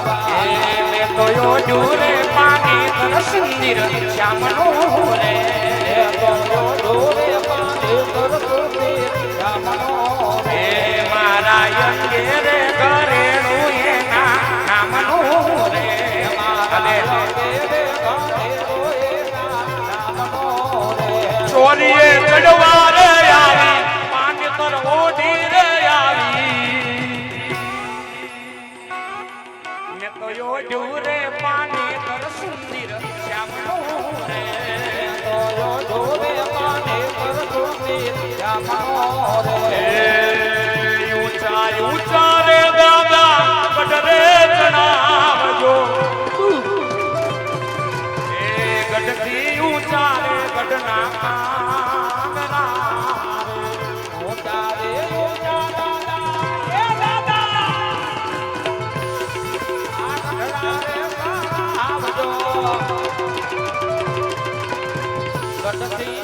મેં તો જોયું રે પાણી તરસુંદર શ્યામનો રે મારા અંગે રે ઘરેણું એના નામનું રે ચોરીએ ચડવા રે આવી પાણી તર ઓઢી રે આવી મેં તો જોયું રે પાણી તરસુંદર શ્યામનું રે ઊંચા ઊંચા રે દાદા ગઢરે જણાવજો ગઢથી ઊંચા રે ગઢના ઊંચા રે ઊંચા દાદા એ દાદા આ ગઢડા રે આવજો ગઢથી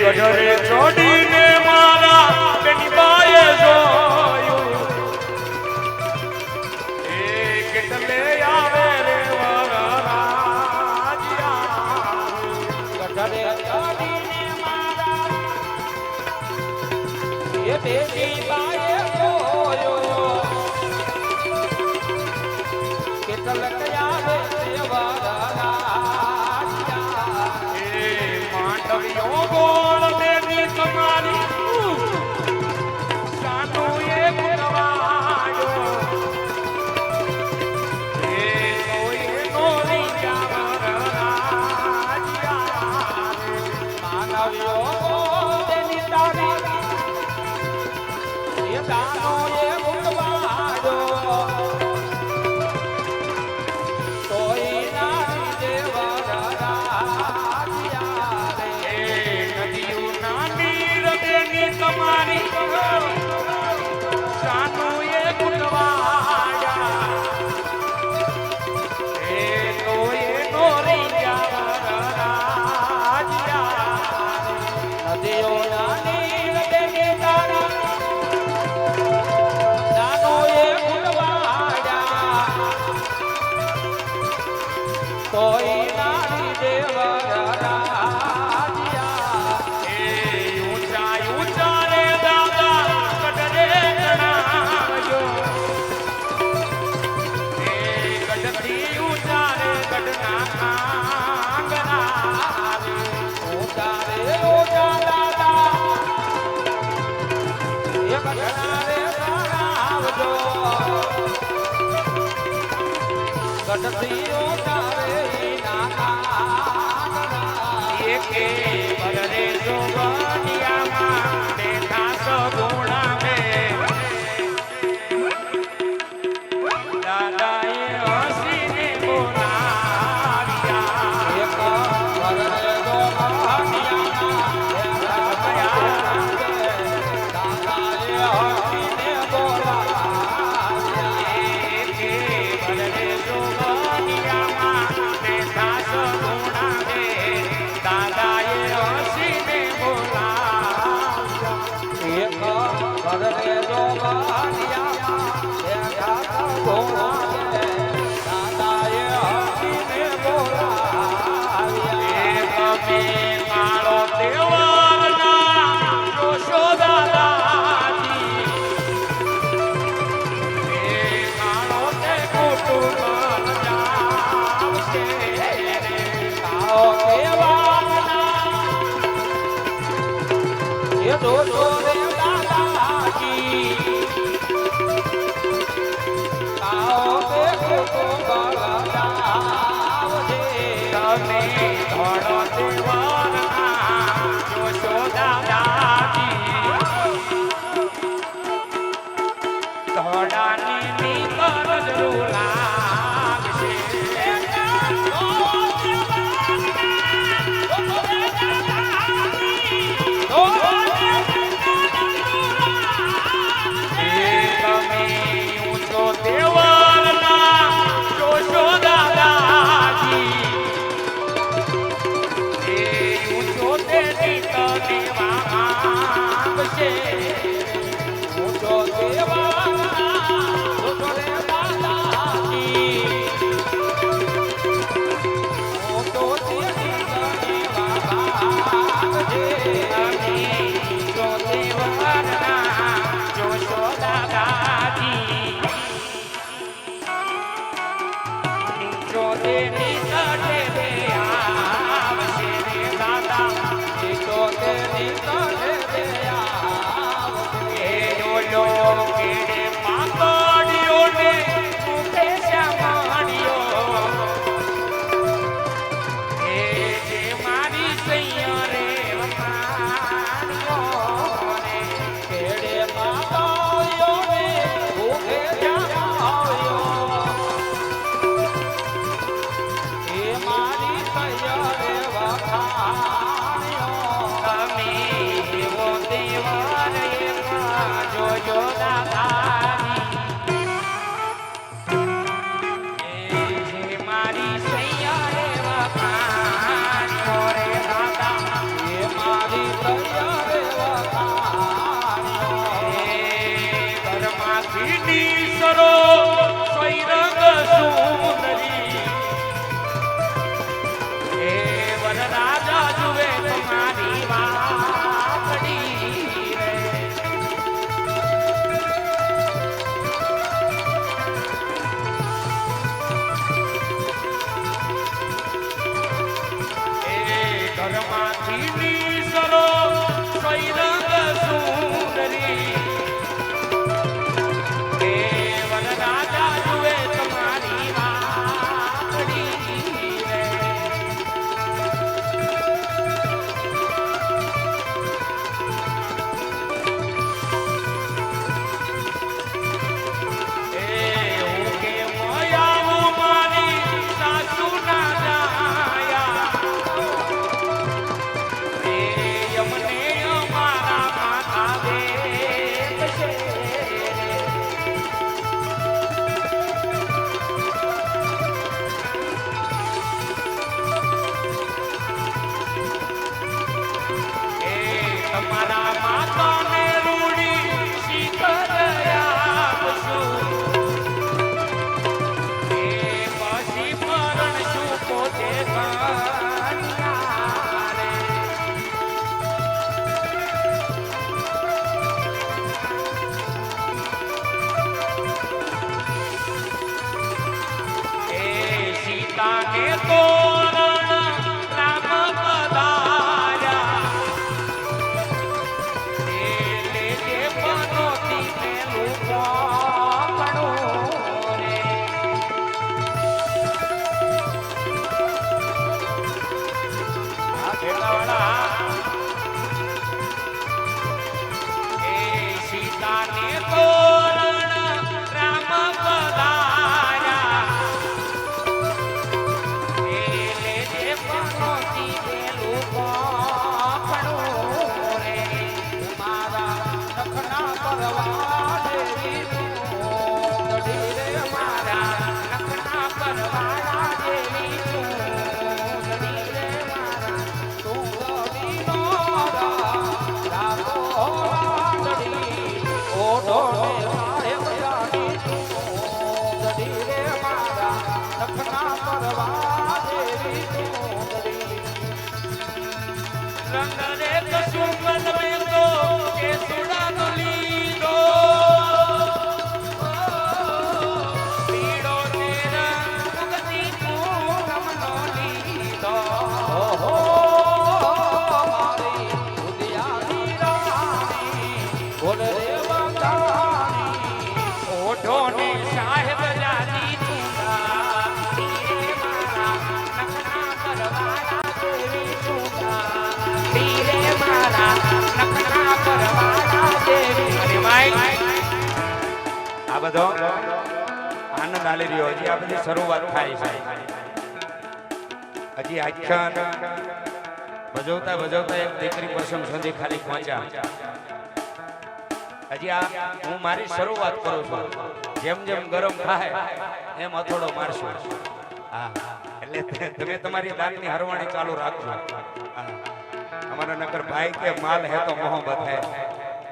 ગઢરે ચોડીને મારા બેની બાએ જોયું એ કેટલે આવે રે વરરાજ્યા ગઢરે ચોડીને મારા એ બેની બાએ જોયું કેટલે આવે રે વરરાજ્યા એ માંડવ્યો ગોળ દેવી તમારી સાનું એ ગુણવાડો એ કોઈ નો લઈ જાવરાજ્યા માનવ્યો ગોળ દેવી તારી એ દાનો એ ગુણવાડો કોઈ નારી દેવરાજ્યા તમારી સાનું એ ગુણવાડા એ તો એનો રહી જાવરાજ્યા નદીઓ નાની નદી તારા સાનો એ ગુણવાડા કોઈ નાની દેવરાજ્યા એ ઊંચા ઊંચા રે દાદા ગઢરે જણાવજો એ ગઢથી ઊંચા રે ગઢના આંગણા ઊંચા રે ઊંચા દાદા એ ગઢના રે જણાવજો ગઢથી ઊંચા રે કે બરરે જોગનિયામાં બેઠા સગુણા મે દાદાએ હસીને બોલાવ્યા એક બરરે જોગનિયામાં દાદાએ હસીને બોલાવ્યા કે બરરે જોગનિયામાં બેઠા સગુણા મે દાદાએ હસીને બોલાવ્યા એક ભરરે જોગનિયામાં બેઠા સગુણા મે દાદાએ હસીને બોલાવ્યા એક મે મારો દેવરના જોશો દાદાજી એ મારો તે કુટુંબ જાવશે કાઓ દેવાના એ જોશો રે દાદાજી કાઓ તે કુટુંબ જાવશે તમે ધોળો દેવાના જોશો દાદાજી ધોળાની નીકળ જરૂર લાગશે ધરમાંથી સરો સૈરંગ સુંદરી એ વનરાજા જુએ તમારી વાતડી રે એ ઘરમાંથી સરો સૈરંગ સુંદરી આ બધો આનંદ આલી રહ્યો હજી આ બધી શરૂઆત થાય છે હજી આખ્યાન ભજવતા ભજવતા એક દીકરી પ્રસંગ સુધી ખાલી પહોંચ્યા હજી આ હું મારી શરૂઆત કરું છું જેમ જેમ ગરમ થાય એમ અથોડો મારશું હા એટલે તમે તમારી દાંતની હરવાણી ચાલુ રાખજો અમારા નગર ભાઈ કે માલ હે તો મોહબ્બત હે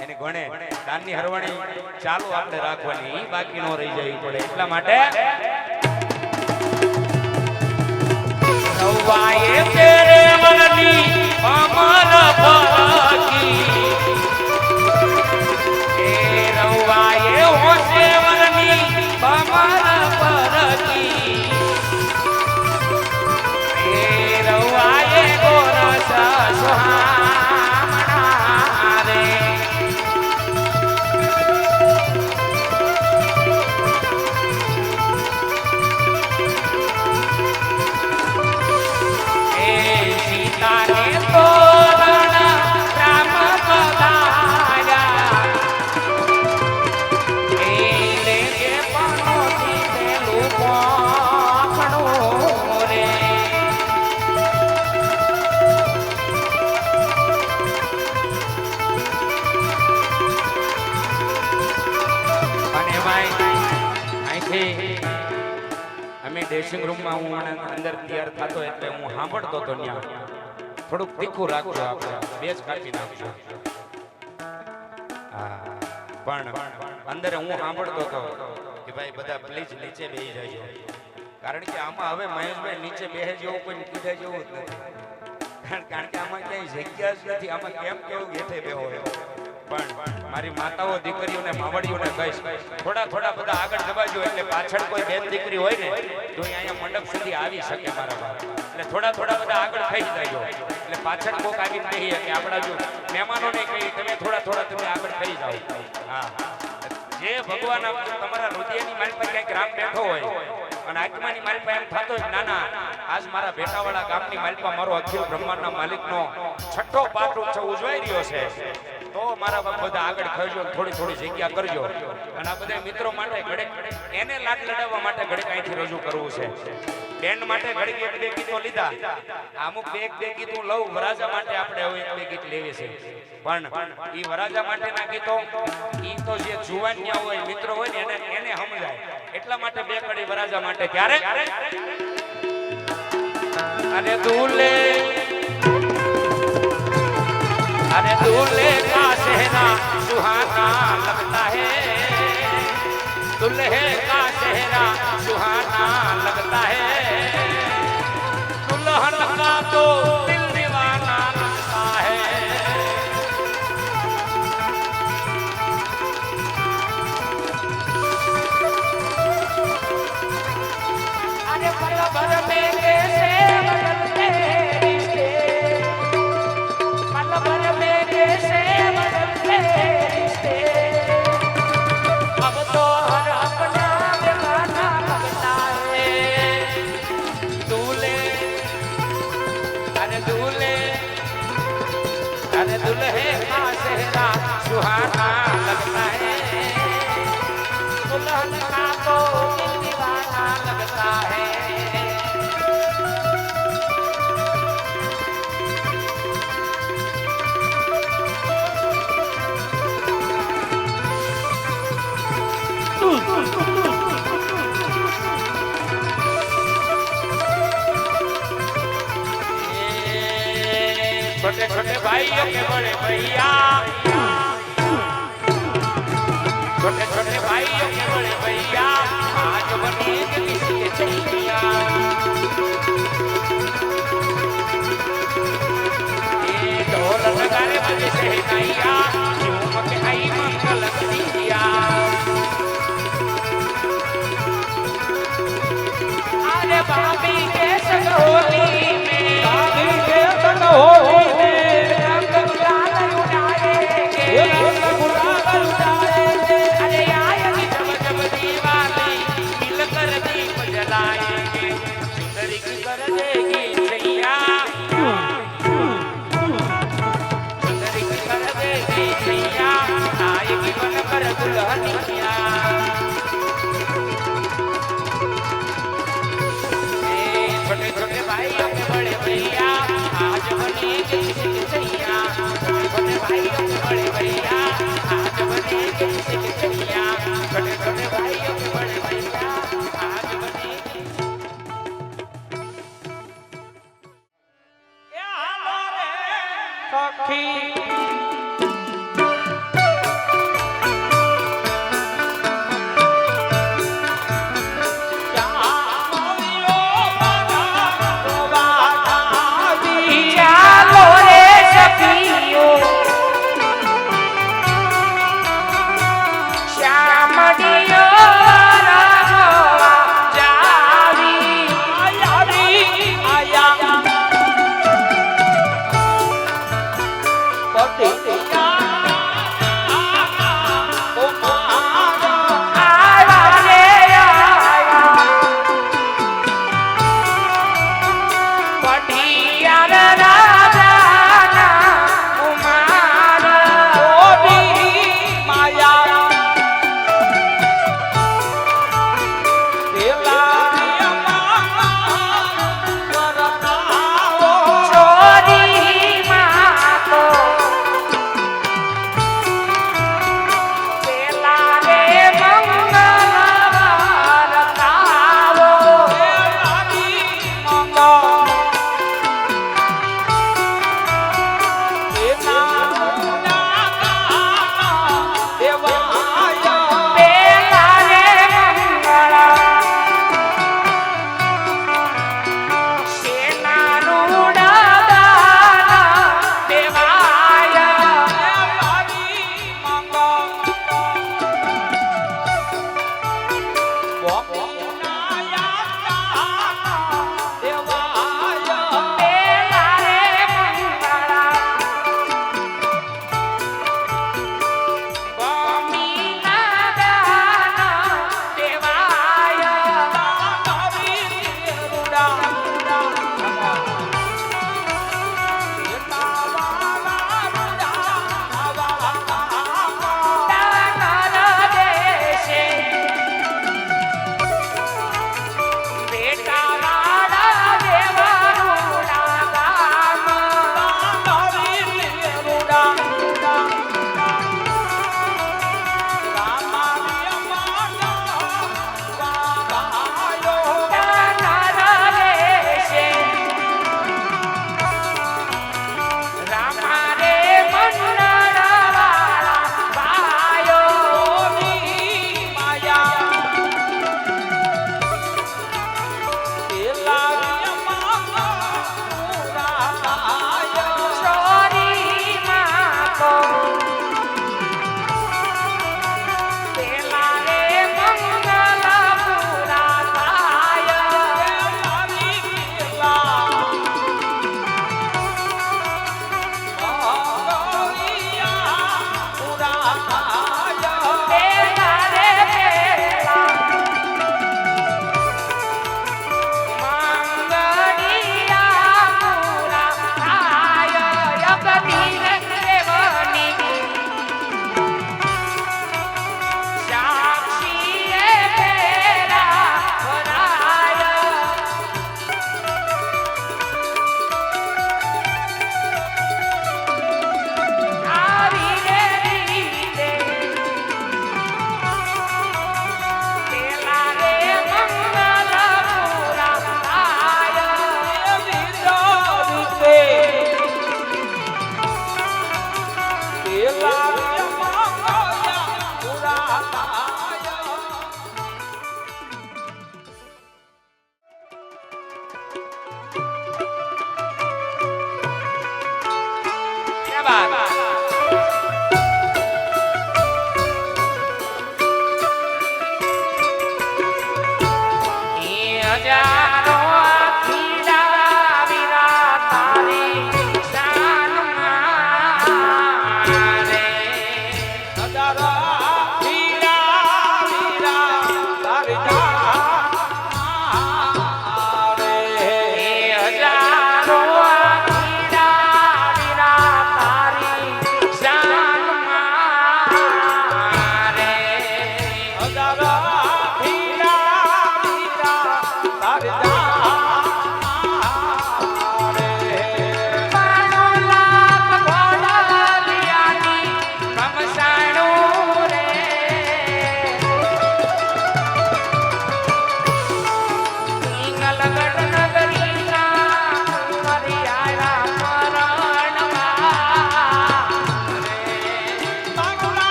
એની ગણે દાનની હરવાણી ચાલુ આપણે રાખવાની ઈ બાકી નો રહી જવી પડે એટલા માટે રવાએ તેરે મનની અમર બાકી એ રવાએ હોશે વરની અમર પરકી એ રવાએ ગોરસ સુહામણા રે ડ્રેસિંગ રૂમમાં હું અંદર તૈયાર થતો એટલે હું સાંભળતો તો ત્યાં થોડુંક તીખું રાખજો આપણે બેજ કાપી નાખજો પણ અંદર હું સાંભળતો હતો કે ભાઈ બધા પ્લીઝ નીચે બેસી જાજો, કારણ કે આમાં હવે મહેશભાઈ નીચે બેસે જેવું કોઈ કીધા જેવું જ નથી, કારણ કે આમાં ક્યાંય જગ્યા જ નથી, આમાં કેમ કેવું ગેઠે બેહો. પણ મારી માતાઓ દીકરીઓને માવડીઓને કહીશ થોડા થોડા બધા આગળ દબાજો, એટલે પાછળ કોઈ બેન દીકરી હોય ને તો અહીંયા મંડપ સુધી આવી શકે મારા બાપ, એટલે થોડા થોડા બધા આગળ થઈ જાજો, એટલે પાછળ કોક આવી નહીં કે આપણા જો મહેમાનોને કહી તમે થોડા થોડા તમે આગળ થઈ જાઓ. હા, જે ભગવાન તમારા હૃદયની મારી પાસે ક્યાંક રામ બેઠો હોય અને આત્માની માલપા એમ થતો હોય ના ના આજ મારા બેટાવાળા ગામની માલપા મારો અખિલ બ્રહ્માંડના માલિકનો છઠ્ઠો પાઠ ઉત્સવ ઉજવાઈ રહ્યો છે, તો મારા બાપ બધા આગળ ખરજો, થોડી થોડી જગ્યા કરજો. અને આ બધા મિત્રો માટે ઘડીક એને લાડ લડાવવા માટે ઘડીક અહીંથી રજૂ કરવું છે. બેન્ડ માટે ઘડીક એક બે ગીતો લીધા, અમુક બે ગીત હું લઉં વરાજા માટે, આપણે હવે એક બે ગીત લેવી છે. પણ ઈ વરાજા માટેના ગીતો ઈ તો જે જુવાનિયા હોય મિત્રો હોય ને એને સમજાય, એટલા માટે બે કડી વરાજા માટે. ક્યારે અરે દૂલે अरे दूल्हे का सेहरा सुहाना लगता है, दूल्हे का सेहरा सुहाना लगता है, दुल्हन का तो दिल दीवाना लगता है. अरे पल भर में कैसे बदलते रिश्ते, पल भर में कैसे बदलते रिश्ते, अब तो हर अपना बेगाना लगता है. दूल्हे अरे दूल्हे अरे दुल्हे का सेहरा सुहाना लगता है, दुल्हन का तो दिल दीवाना लगता है. छोटे छोटे भाइयों के बड़े भैया, छोटे छोटे भाइयों के बड़े भैया, आज बनी किसी के चैनिया. ये ढोल नगाड़े बजे शहनाइया, झूम के आई मंगल करिया. अरे भाभी के संग होली में, भाभी के संग होली में रंग गुलाल उड़ाएंगे, रंग गुलाल उड़ाएंगे. अरे आएगी जब जब दीवाली मिलकर दीप जलाएंगे, सुंदरी की कर देगी सैया, सुंदरी की कर देगी सैया, आएगी बनकर दुल्हनिया. छोटे छोटे भाइयों के बड़े भैया, आज बने किसी के सैया, छोटे छोटे भाइयों के बड़े भैया, आज बने किसी के सैया, छोटे छोटे भाइयों के बड़े भैया, आज बने सखी. श्यामड़ी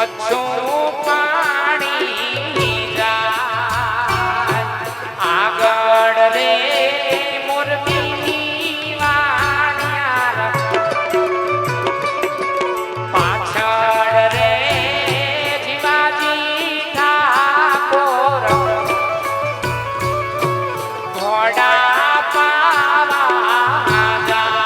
મચ્છું પાણી જાય આગળ રે મોરબીની વાણિયા પાછળ રે જીવાજી ઠાકોર ઘોડા પાવા જાય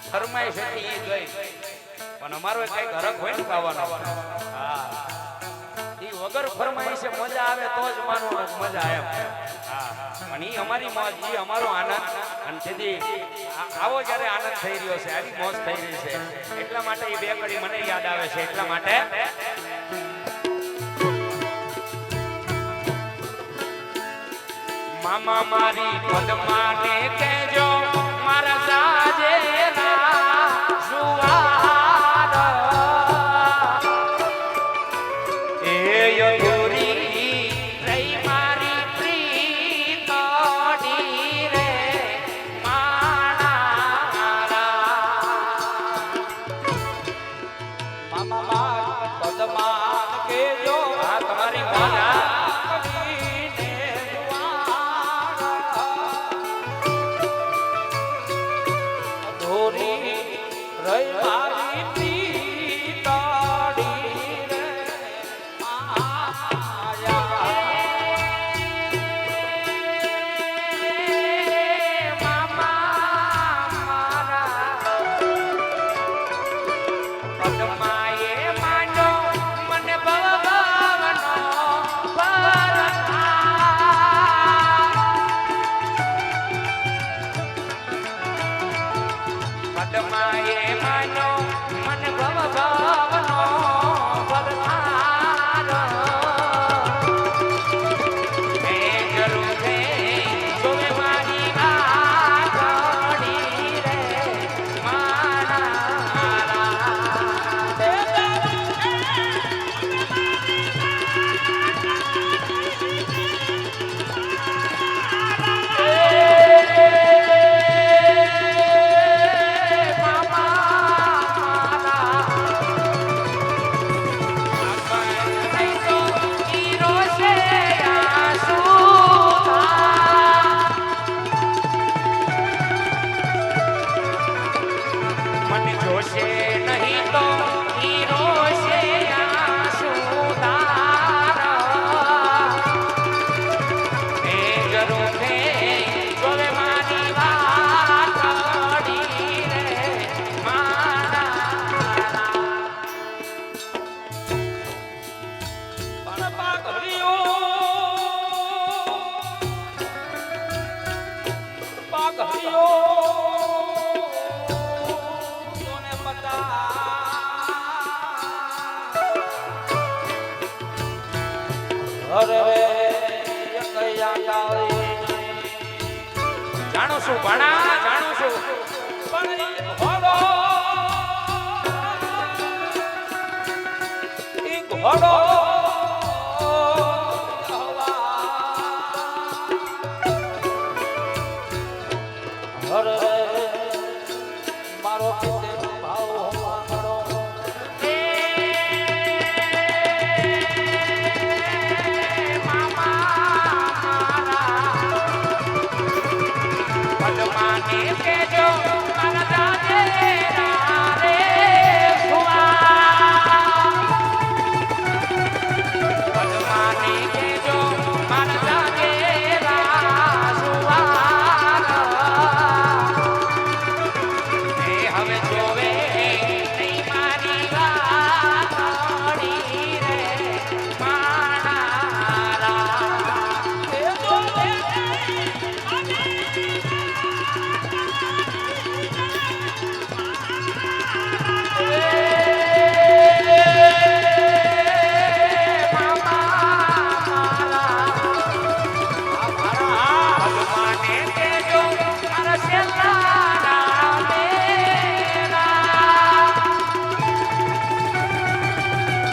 ફરમાઈશ હતી એ ગઈ પણ અમારો કઈક હરખ હોય ને ગાવાનો હા ઈ વગર ફરમાઈશે મજા આવે તો જ માનવાનું મજા આવે હા અને ઈ અમારી મોજ, ઈ અમારો આનંદ. અને તેથી આવો જ્યારે આનંદ થઈ રહ્યો છે, આવી મોજ થઈ રહી છે, એટલા માટે એ બે કડી મને યાદ આવે છે. એટલા માટે મામા મારી પદ્માને કહેજો મારા સાજેલા સુવાર એ યદુરી રહી મારી પ્રીતડી રે માણા મામા પદ્માન કહેજો આ તમારી મોના જાણું છું ભણા જાણું છું પણ ઘોડો ઈ ઘોડો મારો ભાવ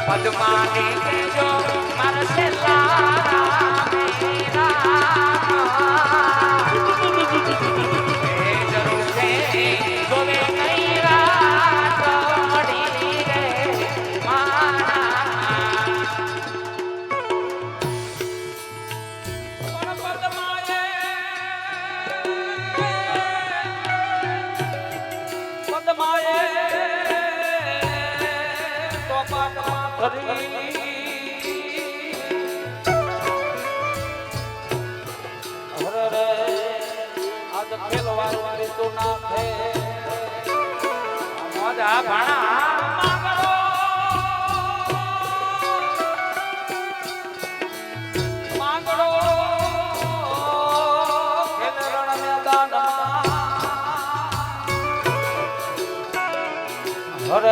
પદ્માની કેજો મારા છેલ્લા જરૂર છે જોવે કઈ રાત પડી રે મારા પદ્માએ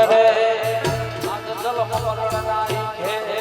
રે આજ જલ મરણનાઈ હે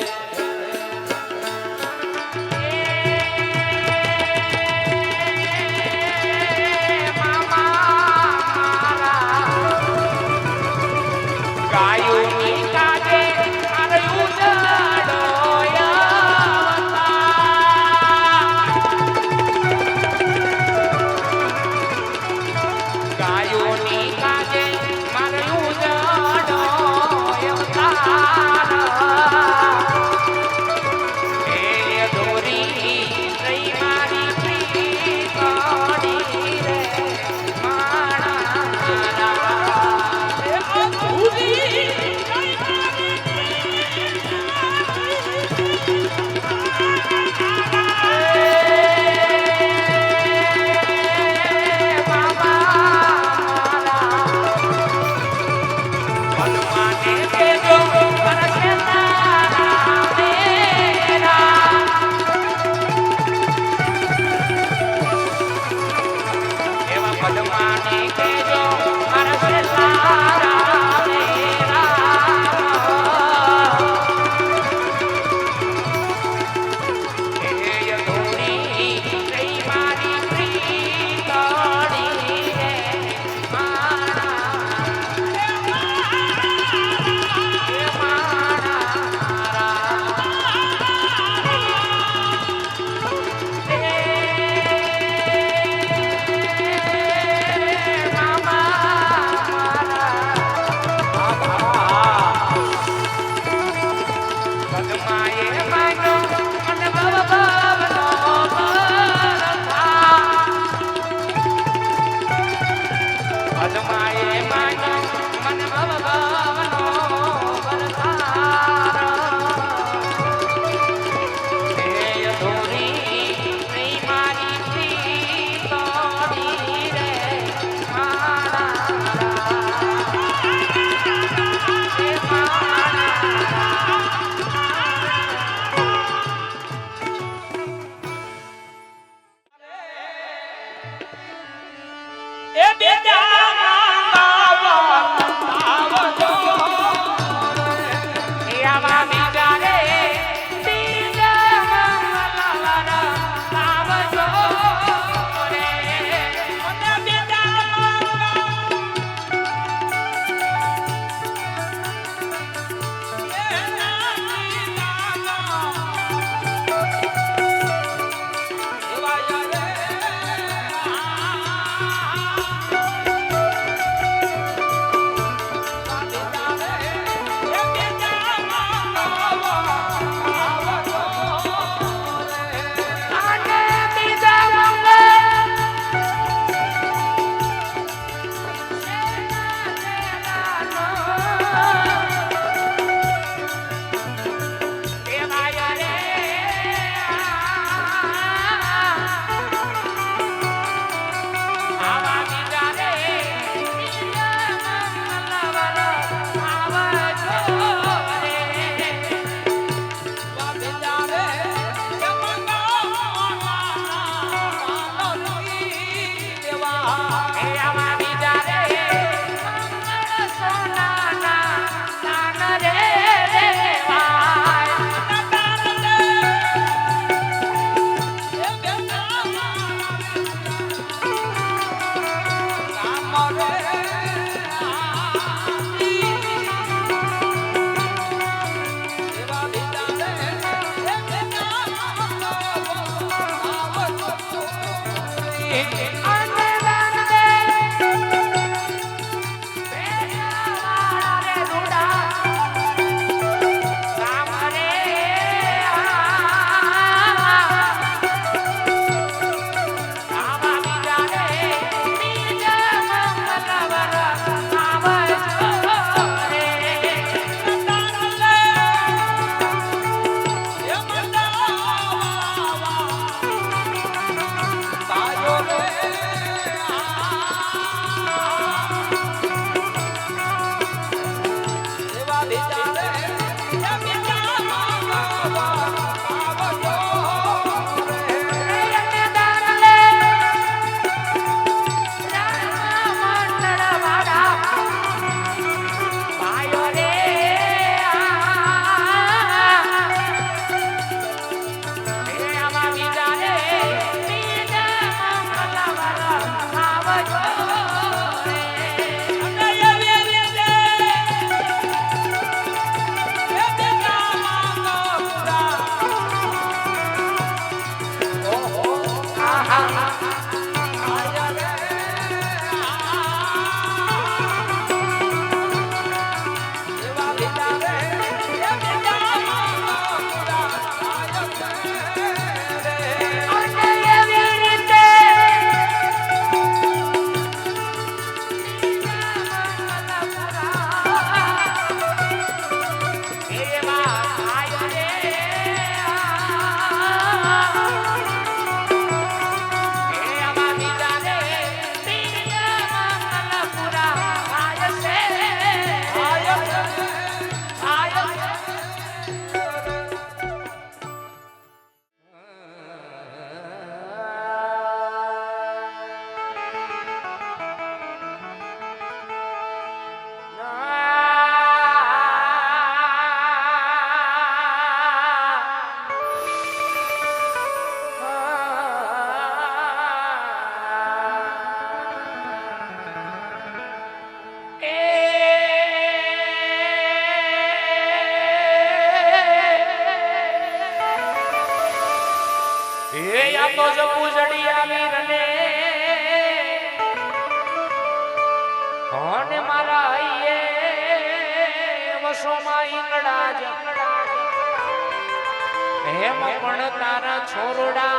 તારા છોરડા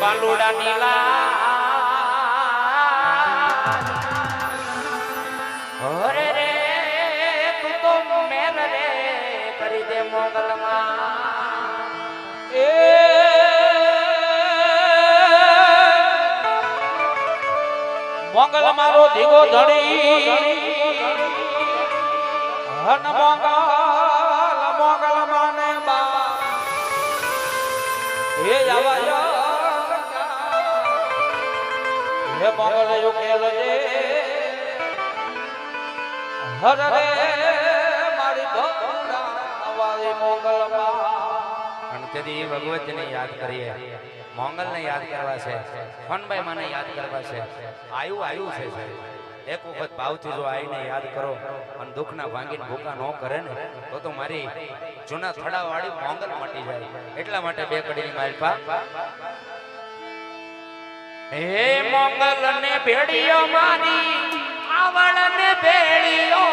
બાલુડા નીલા અરે રે તું તો મેલ રે કરી દે મોગલમાં એ મોગલ મારો ધીગો ધડી હન મોગલ માને બા હે આવા હે મોગલ યુકેલ જે હર રે મારી ભોળા આવા મોગલ માં અને તેથી ભગવતને યાદ કરીએ, મોંગલને યાદ કરવા છે, ફનભાઈ મને યાદ કરવા છે. આયુ છે સાહેબ. એક વખત ભાવથી જો આઈને યાદ કરો અને દુઃખના ભાંગીને ભૂકા ન કરે ને તો મારી જૂના થડાવાળી મોંગલ મટી જાય. એટલા માટે બે કડીની માલપા હે મોગલ ને ભેડિયો મારી આવળ ને ભેડિયો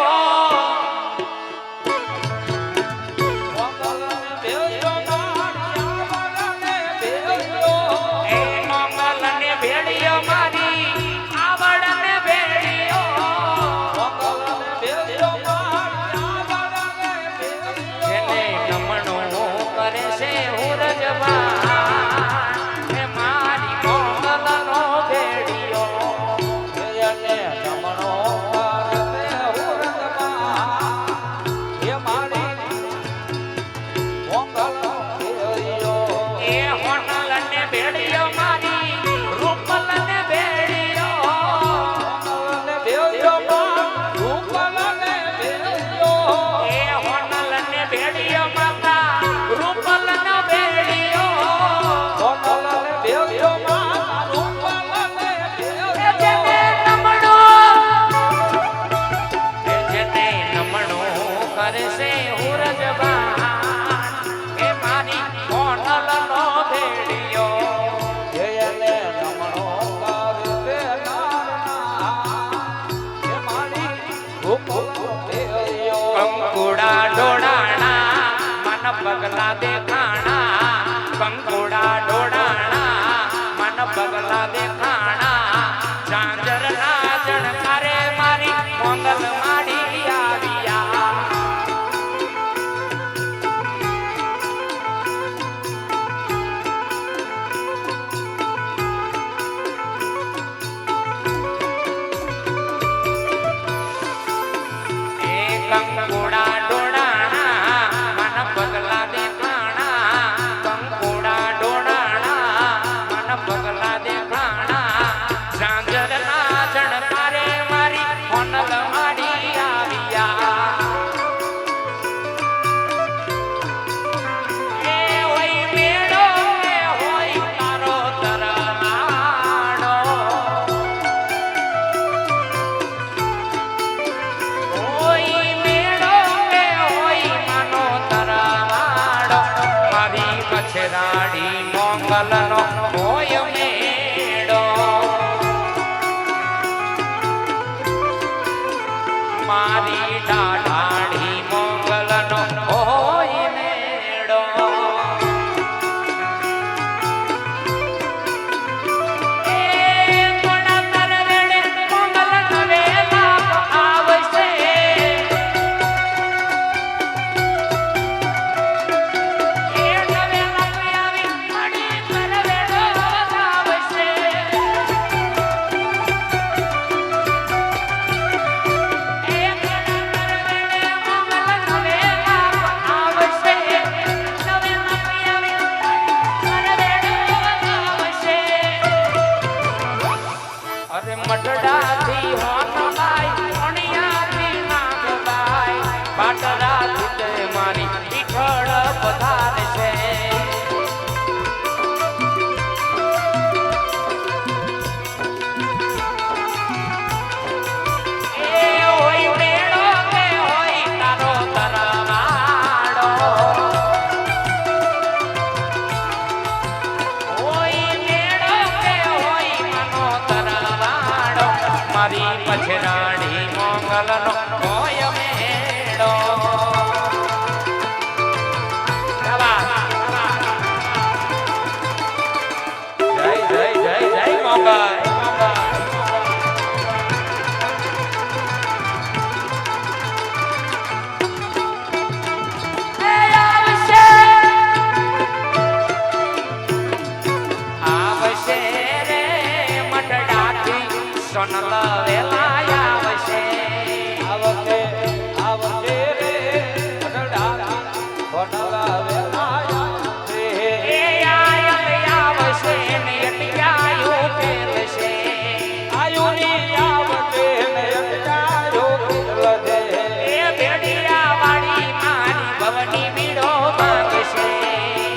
કંકુડા ડોડાણા મન પગલા દેખાણા કંકુડા ડોડાણા મન પગલા દેખાણા ઝાંઝર ના જણકારે મારી મોગલ માડી આવ્યા કંકુડા ડોડાણા મન પગલા દેખાણા કંકુડા ડોડાણા પછરાડી મોંગલનો હોય મેળો મારી ડાઢાડી મોંગલનો હોય મેળો એ મોડા તરવેડે મોંગલનો વેલા આવશે મઢડાથી હોનબાઈ અણિયાથી નાગબાઈ પાટરાથી તે મારી પીઠળ પધારશે એ હોય મેળો કે હોય તારો તરવાડો હોય મેળો કે હોય મનો તરવાડો મારી પછરાડી મોંગલનો હોય મેળો જય જય જય જય મોંગલ આવશે રે મઢડાથી સોનલ વેલા આવશે આવશે આવશે રે મઢડાથી સોનલ વેલા આવશે એ આવશે ને અટકાયું પેલશે આયુની આવશે ને અટકાયો પેલશે એ બેડિયા વાળી મારી ભવની બીડો માંગશે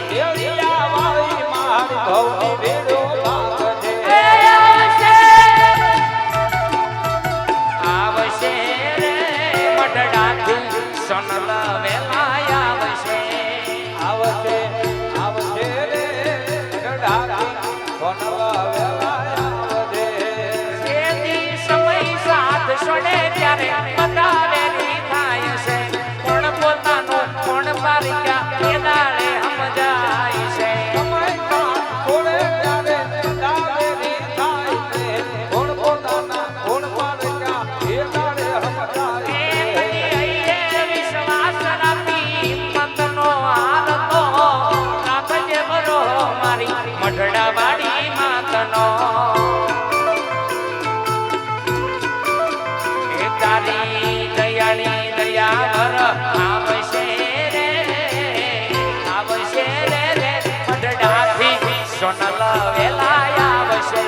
દેવડિયા વાળી મારી ભવની બેડો ભાગશે એ આવશે રે મઢડાથી સોનલ વેલા આવશે આવશે આવશે રે મઢડાથી સોનલ વેલા આવશે એથી સમય સાથ છોડે ત્યારે બધા વેરી થાય છે કોણ પોતાનું કોણ પારિકા એ દાડે સમજાય છે સમય કાળ છોડે ત્યારે દાવેરી થાય છે કોણ પોતાના કોણ પારક્યા એ દાડે સમજાય છે વિશ્વાસ રાખી હિંમતનો હાલતો રાખજે બરો મારી મઢડા વાળી માતનો એ તારી દયાળી દયાવર આવશે રે મઢડાથી સોનલ વેલા આવશે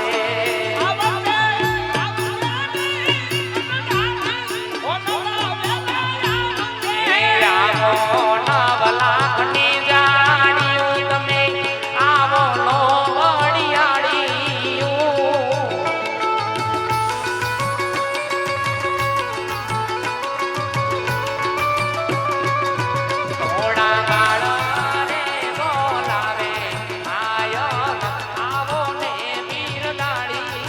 આવો નવલાખની જાણ્યું તમે આવો લો વડિયાળિયું થોડા બાળા રે બોલાવે આયો આવો ને વીર દાડી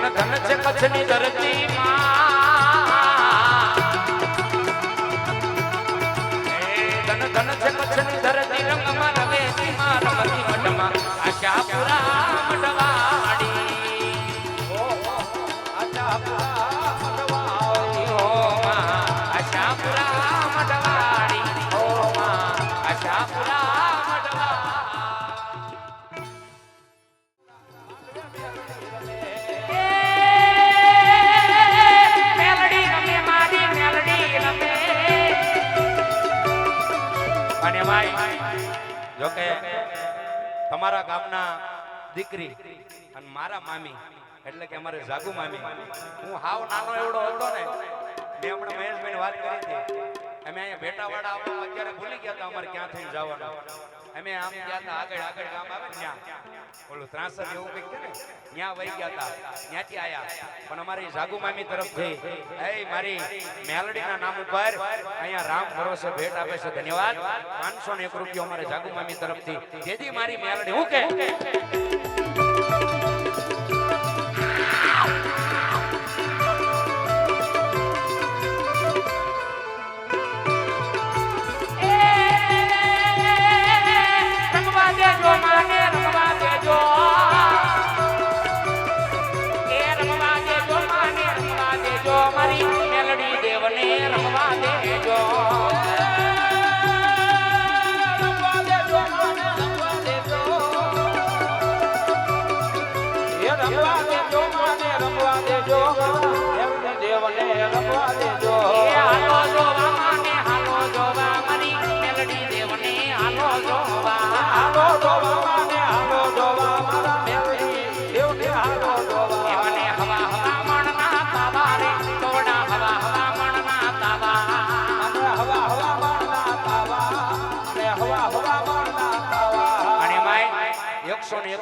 ધન ધન છે કચ્છની ધરતી ધન ધન છે કચ્છની ધરતી રંગમાં રવે સીમા રમતી મઢમાં આશાપુરા મઢવાડી આશાપુરા મઢવાડી ઓ માં આશાપુરા મઢવાડી ઓ માં આશાપુરા અને ભાઈ જોકે તમારા ગામના દીકરી અને મારા મામી એટલે કે અમારે જાગુ મામી હું હાવ નાનો એવડો હતો ને મેં હમણાં મહેશભાઈ વાત કરી હતી અમે અહીંયા બેટાવાડા આવવા અત્યારે ભૂલી ગયા હતા અમારે ક્યાં થઈને જવાનું અમે આમ ગયા હતા આગળ આગળ ગામ આવે ને ત્યાં ઓલું ત્રાસર એવું કંઈક છે ને ત્યાં વહી ગયા હતા ત્યાંથી આયા પણ અમારી જાગુ મામી તરફથી એ મારી મેલડીના નામ ઉપર અહીંયા રામ ભરોસે ભેટ આપે છે ધન્યવાદ 501 રૂપિયો અમારે જાગુ મામી તરફથી જેથી મારી મેલડી હું કે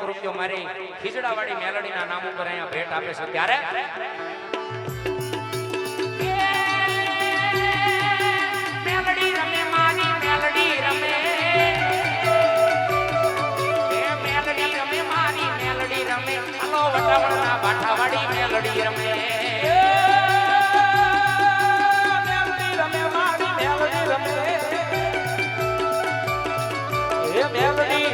રૂપિયો મારી ખીજડાવાળી મેલડીના નામ ઉપર અહીંયા ભેટ આપે છે ત્યારે મેલડી રમે મારી મેલડી રમે મેલડી રમે મારી મેલડી રમે હલો વટાવળના બાઠાવાળી મેલડી રમે મેલડી રમે મારી મેલડી રમે હે મેલડી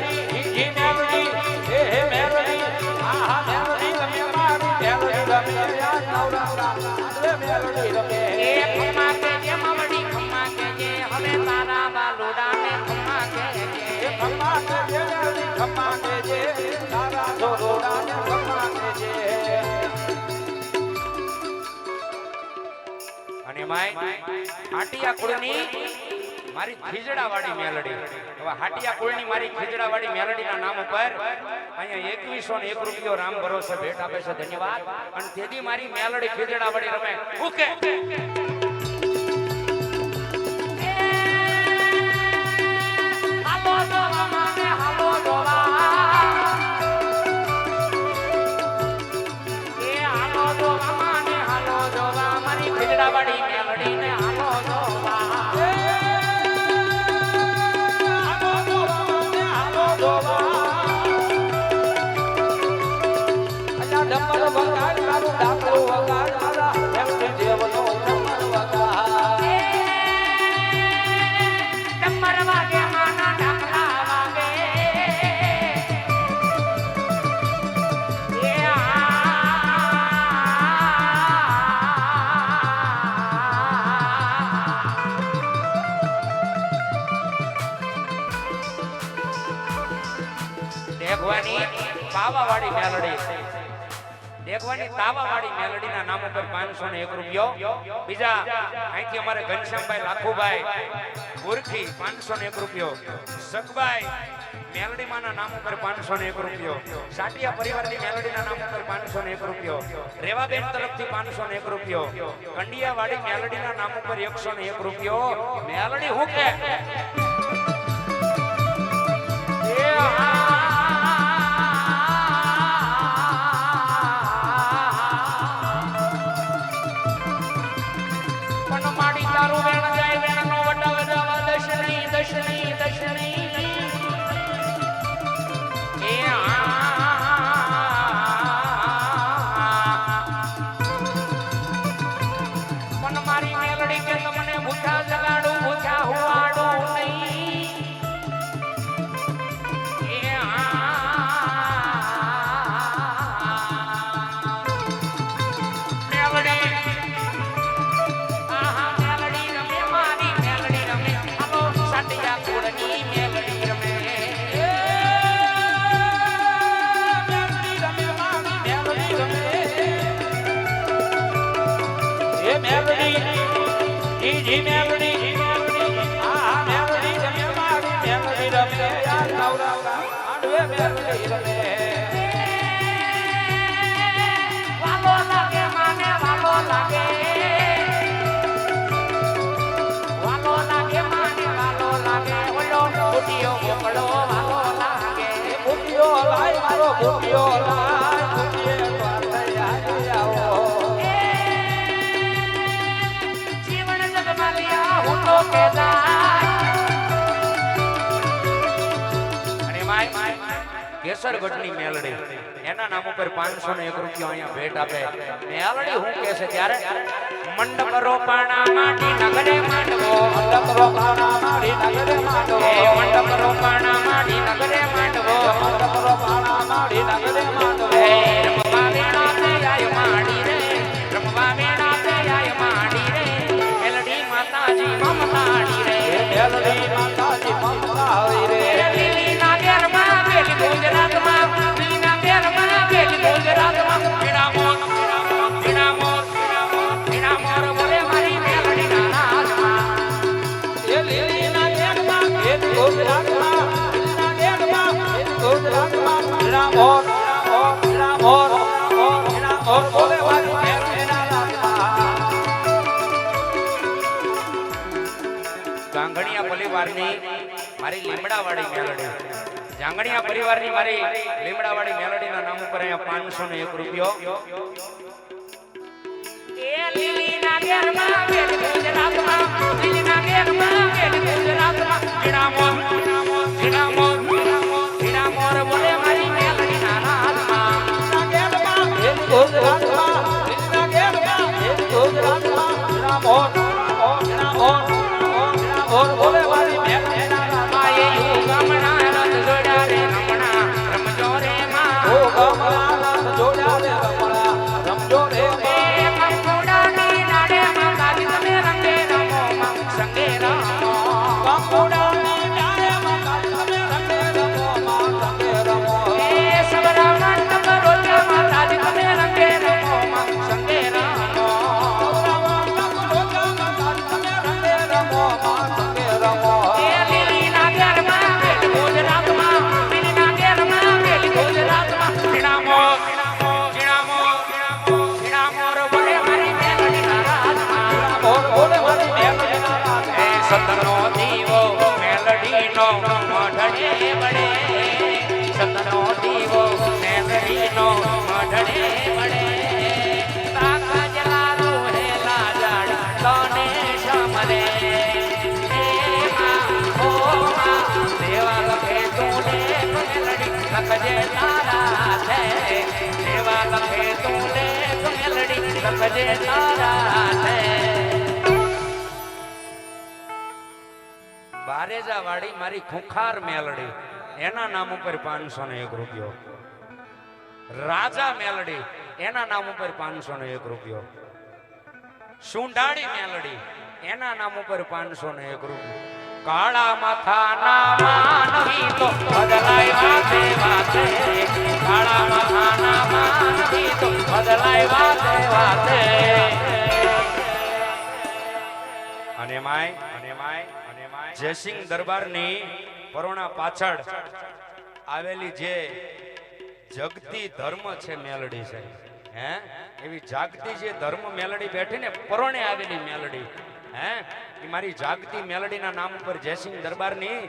ઈ મેલડી હે મેલડી આહા મેલડી રમે મારી મેલડી રમે યા નવરા હે મેલડી રમે એ ખમ્મા કે જે મવડી ખમ્મા કે જે હવે તારા બાલુડા ને ખમ્મા કે જે ખમ્મા કે જે મેલડી ખમ્મા કે જે તારા જોડોડા ને ખમ્મા કે જે અને માય આટિયા કુળની મારી ખીજડાવાળી મેલડી હવે હાટિયા કુળની મારી ખીજડાવાળી મેલડીના નામ ઉપર અહીંયા 2101 રૂપિયો રામ ભરોસે ભેટ આપે છે ધન્યવાદ અને તેથી મારી મેલડી ખીજડાવાળી રમે ઓકે હાલો જોવા માને હાલો જોવા એ હાલો જોવા માને હાલો જોવા મારી ખીજડાવાળી મેલડીને હાલો જોવા ડમર વગાડ તારું ડાકરું વગાડ મારા એમને દેવનો ડમર વગાડ ડમર વાગે માના ડાકરા વાગે એ દેખવાની પાવાવાળી મેલડી દેખવાની તાવાવાળી મેલડીના નામ ઉપર 501 રૂપિયો બીજા અહીંથી અમારે ઘનશ્યામભાઈ લાખુભાઈ ગુરખી 501 રૂપિયો સકભાઈ મેલડીમાના નામ ઉપર 501 રૂપિયો સાટિયા પરિવારની મેલડીના નામ ઉપર 501 રૂપિયો રેવાબેન તરફથી 501 રૂપિયો કંડિયાવાળી મેલડીના નામ ઉપર 101 રૂપિયો મેલડી હું કે ઈસને વાલો લાગે માને વાલો લાગે વાલો લાગે માને વાલો લાગે ઓલો બુટિયો મોકળો વાલો લાગે બુટિયો લાય મારો બુટિયો લાય બુટિયે પાસે આવી આવો જીવન જગમાલિયા હું તો કેદાર અને માય કેસરગઢની મેલડી એના નામ ઉપર 501 રૂપિયા અહીંયા ભેટ આપે મેલડી હું કહે છે ત્યારે મંડપ રોપાણા માટી નગરે માંડવો મંડપ રોપાણા માડી નગરે માંડવો મંડપ રોપાણા માટી નગરે માંડવો મંડપ રોપાણા માડી નગરે માંડવો રમવા વેળા તે આય માડી રે રમવા વેળા તે આય માડી રે મેલડી માતાજી મમતાડી રે મેલડી માતાજી મમતા હોય રે લીલીના ઘેરમાં બેલી ગુજરાતમાં લીલીના ઘેરમાં બેલી ગુજરાતમાં પીડા મોર બોલે મારી મેલડીના રાજમાં એ લીલીના ઘેરમાં બેલી ગુજરાતમાં લીલીના ઘેરમાં બેલી ગુજરાતમાં રામોર બોલે મારી મેલડીના રાજમાં ગાંગણિયા પરિવારની મારી લીમડાવાળી મેલડી જાંગણિયા પરિવારની મારી લીમડાવાળી મેલડીના નામ ઉપર અહીંયા 501 રૂપિયો એ લીલીના ઘેરમાં બેલી ગુજરાતમાં લીલીના ઘેરમાં બેલી ગુજરાતમાં પીડા મોર બોલે મારી મેલડીના રાજમાં બેલી ગુજરાતમાં લીલીના ઘેરમાં બેલી ગુજરાતમાં રામોર બોલે મારી મેલડીના રાજમાં એ ગામના રથ જોડ્યા રે રમણા રમજો રે માં ઓ ગમલા રથ જોડ્યા રે રમણા રમજો રે એ કંકુડાની નાડે માં કાજી તમે રંગે રમો માં સંગે રમો કંકુડાની ડાળે માં તમે રંગે રમો માં સંગે રમો એ સબરા મંડપ રોજા માં કાજી તમે રંગે રમો માં સંગે રમો એ લીલીના ઘેરમાં બેલી ગુજરાતમાં લીલીના ઘેરમાં બેલી ગુજરાતમાં પીડા મોર બોલે મારી મેલડીના રાજમાં એ સતનો દીવો મેલડીનો મઢડે બળે સતનો દીવો મેલડીનો મઢડે બળે તાકા જલારો હેલા જાડ તને સમરે એ માં ઓ માં દેવા લખે તું લેખ મેલડી લખજે તારા છે દેવા લખે તું લેખ મેલડી લખજે તારા છે બારેજા વાળી મારી ખુખાર મેલડી એના નામ ઉપર 501 રૂપિયો રાજા મેલડી એના નામ ઉપર 501 રૂપિયો સુંડાળી મેલડી એના નામ ઉપર 501 રૂપિયો કાળા માથાના માનવી તો બદલાય વાતે વાતે કાળા માથાના માનવી તો બદલાય વાતે વાતે અને માય જયસિંહ દરબારની પરોણા પાછળ આવેલી જે જગતી ધર્મ છે મેલડી છે હે એવી જાગતી જે ધર્મ મેલડી બેઠી ને પરોણે આવેલી મેલડી હે એ મારી જાગતી મેલડીના નામ ઉપર જયસિંહ દરબારની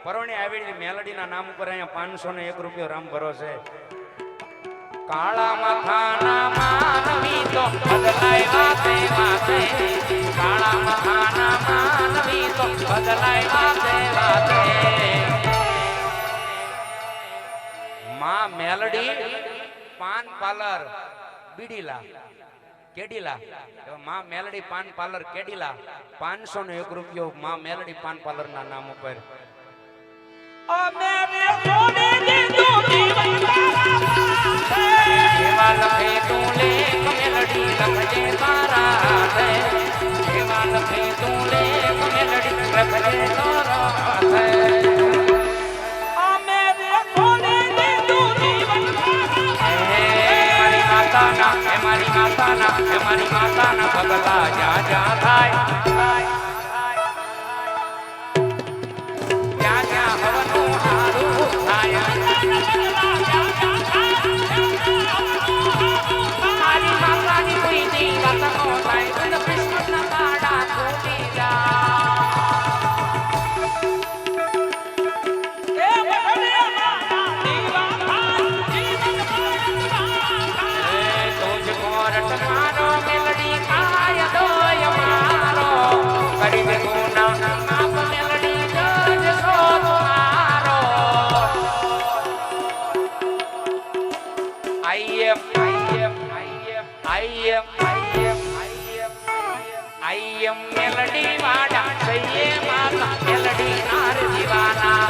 પરોણે આવેલી મેલડીના નામ ઉપર અહીંયા 501 રૂપિયો રામ ભરો છે કાળા માથાના માનવી તો બદલાય વાતે વાતે કાળા માથાના માનવી તો બદલાય વાતે વાતે માં મેલડી પાન પાર્લર બીડીલા કેડીલા માં મેલડી પાન પાર્લર કેડીલા 501 રૂપિયો માં મેલડી પાન પાર્લર ના નામ ઉપર જેવા લખે તું લેખ મેલડી લખજે તારા છે જેવા લખે તું લેખ મેલડી લખજે તારા છે મારી માતાના પગલા જ્યાં જ્યાં થાય ત્યાં ત્યાં હવનું હારું થાય મેલડી વાડા સૈયે માતા મેલડી નાર દીવાના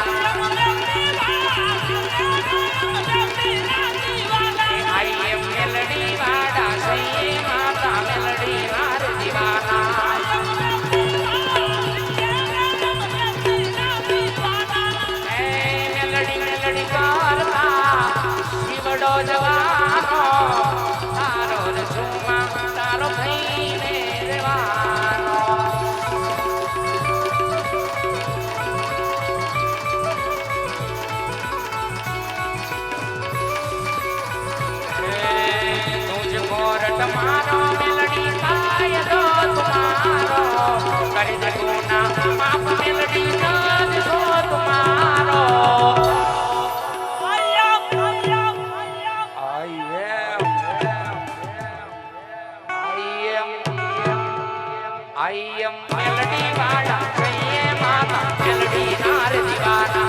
મેલડી વાડા સૈયે માતા મેલડી નાર દીવાના મેલડી મેલડી કરતા શિવડો જવાનો તારો રસુમા તારો થઈને રેવાનો તમારો મેલડી કાય દો તમારો કરી દે ગુના માફ મેલડી કાય દો તમારો I am મેલડી વાળા સૈયે માતા મેલડી નાર દીવાના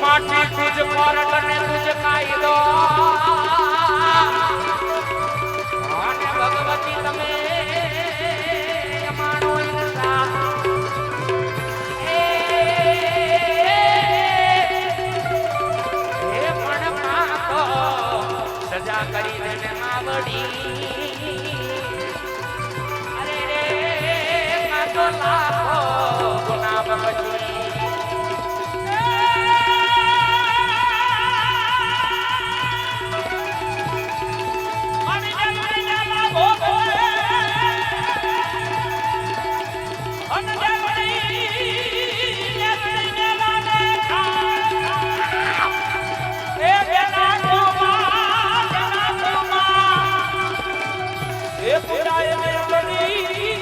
માટી તુજ કોરટ ને તુજ કાયદો અને ભગવતી તમે અમારો ઇન્સા એ પણ પાકો સજા કરી દેને આવડી અરે રે કાતો લાખો ગુના બચી પુરાય મેલડી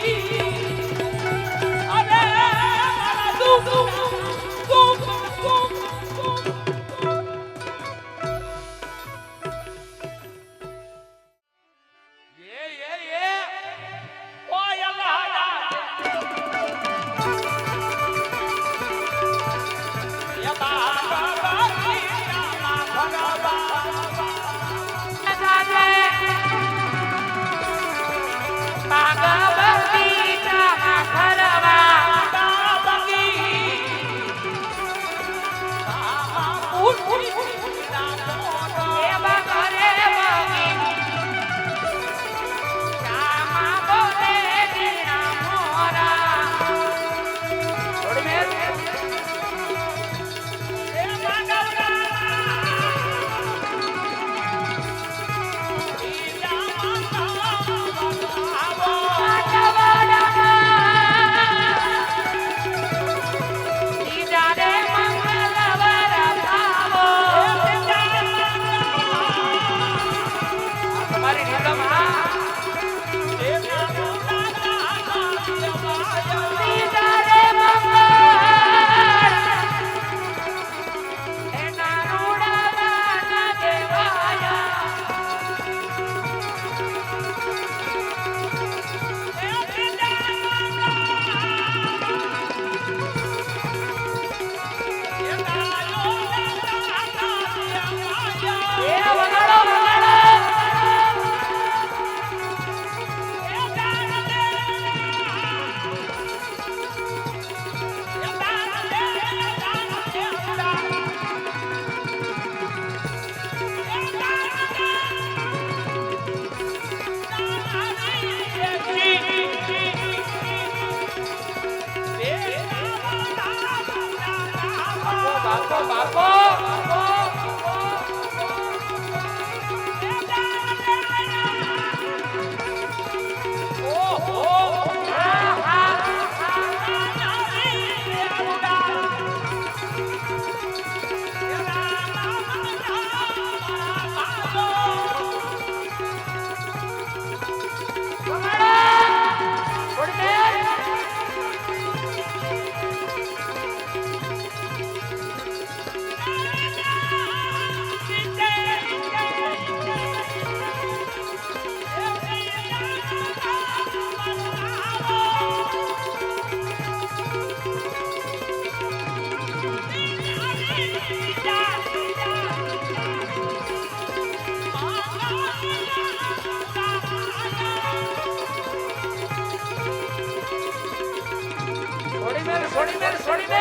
છોડી દે છોડી દે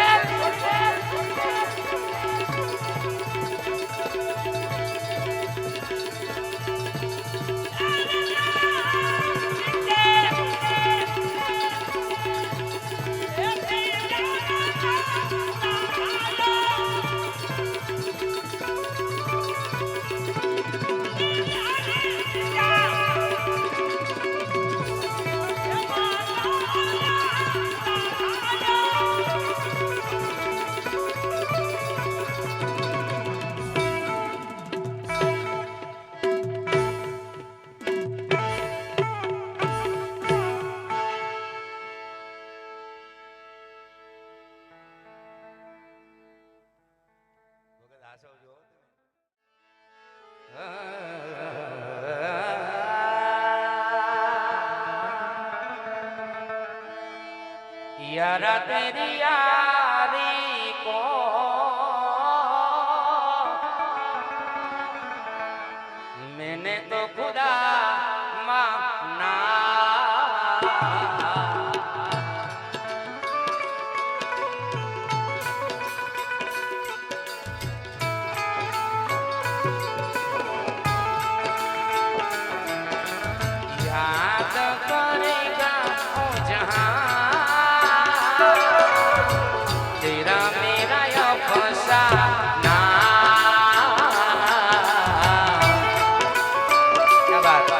यारा तेरी यारी को मैंने तो खुदा माना याद करेगा ओ जहां तेरा मेरा अफसाना क्या बात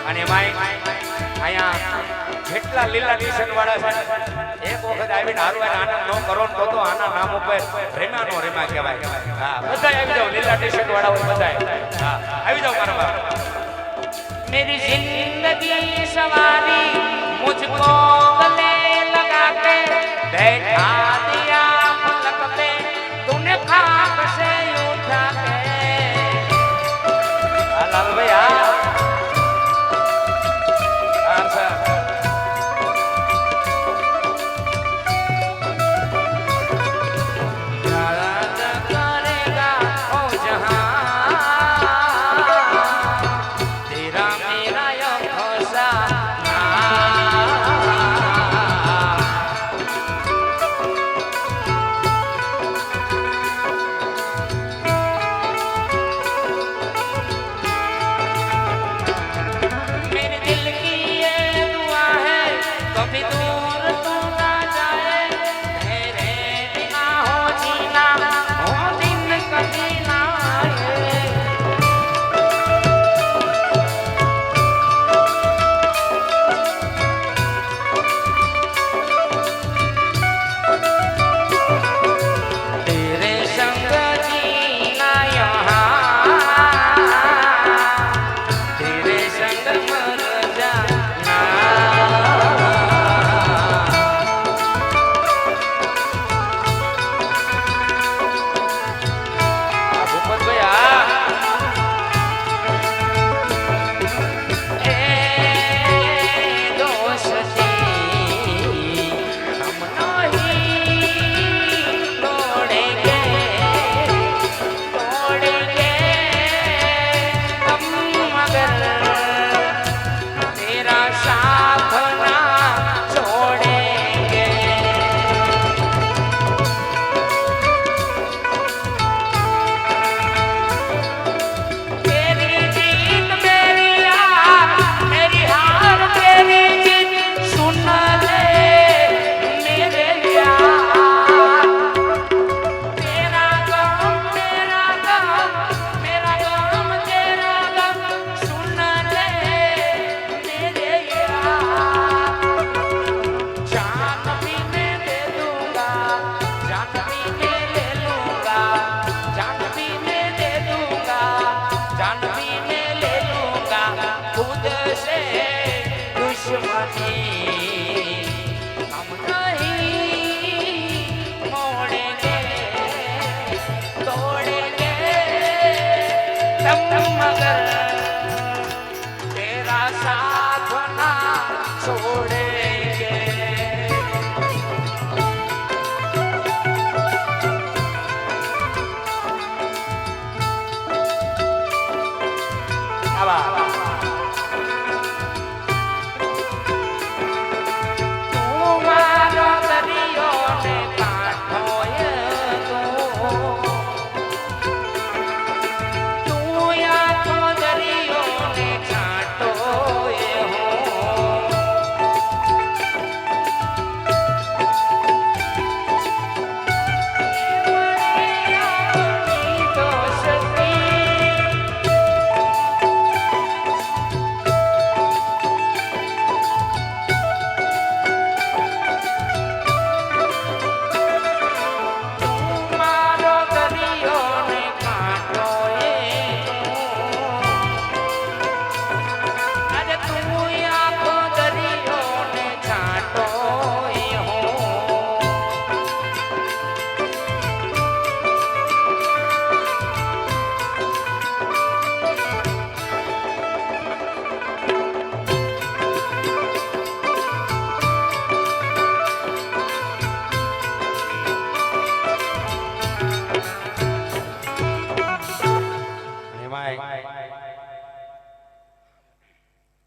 અને અહીંયા જેટલા લીલા ટીશન વાળા છે એક વખત આવીને હારું આનંદ નો કરો તો આના નામ ઉપર રેમાનો રેમા કહેવાય હા બધા આવી જાવ લીલા ટીશન વાળા બધા હા આવી જાવ મારા બાપ मेरी जिंदगी सवारी मुझको गले लगा के बैठा दिया पलक पे तूने खाक से उठा के लाल भैया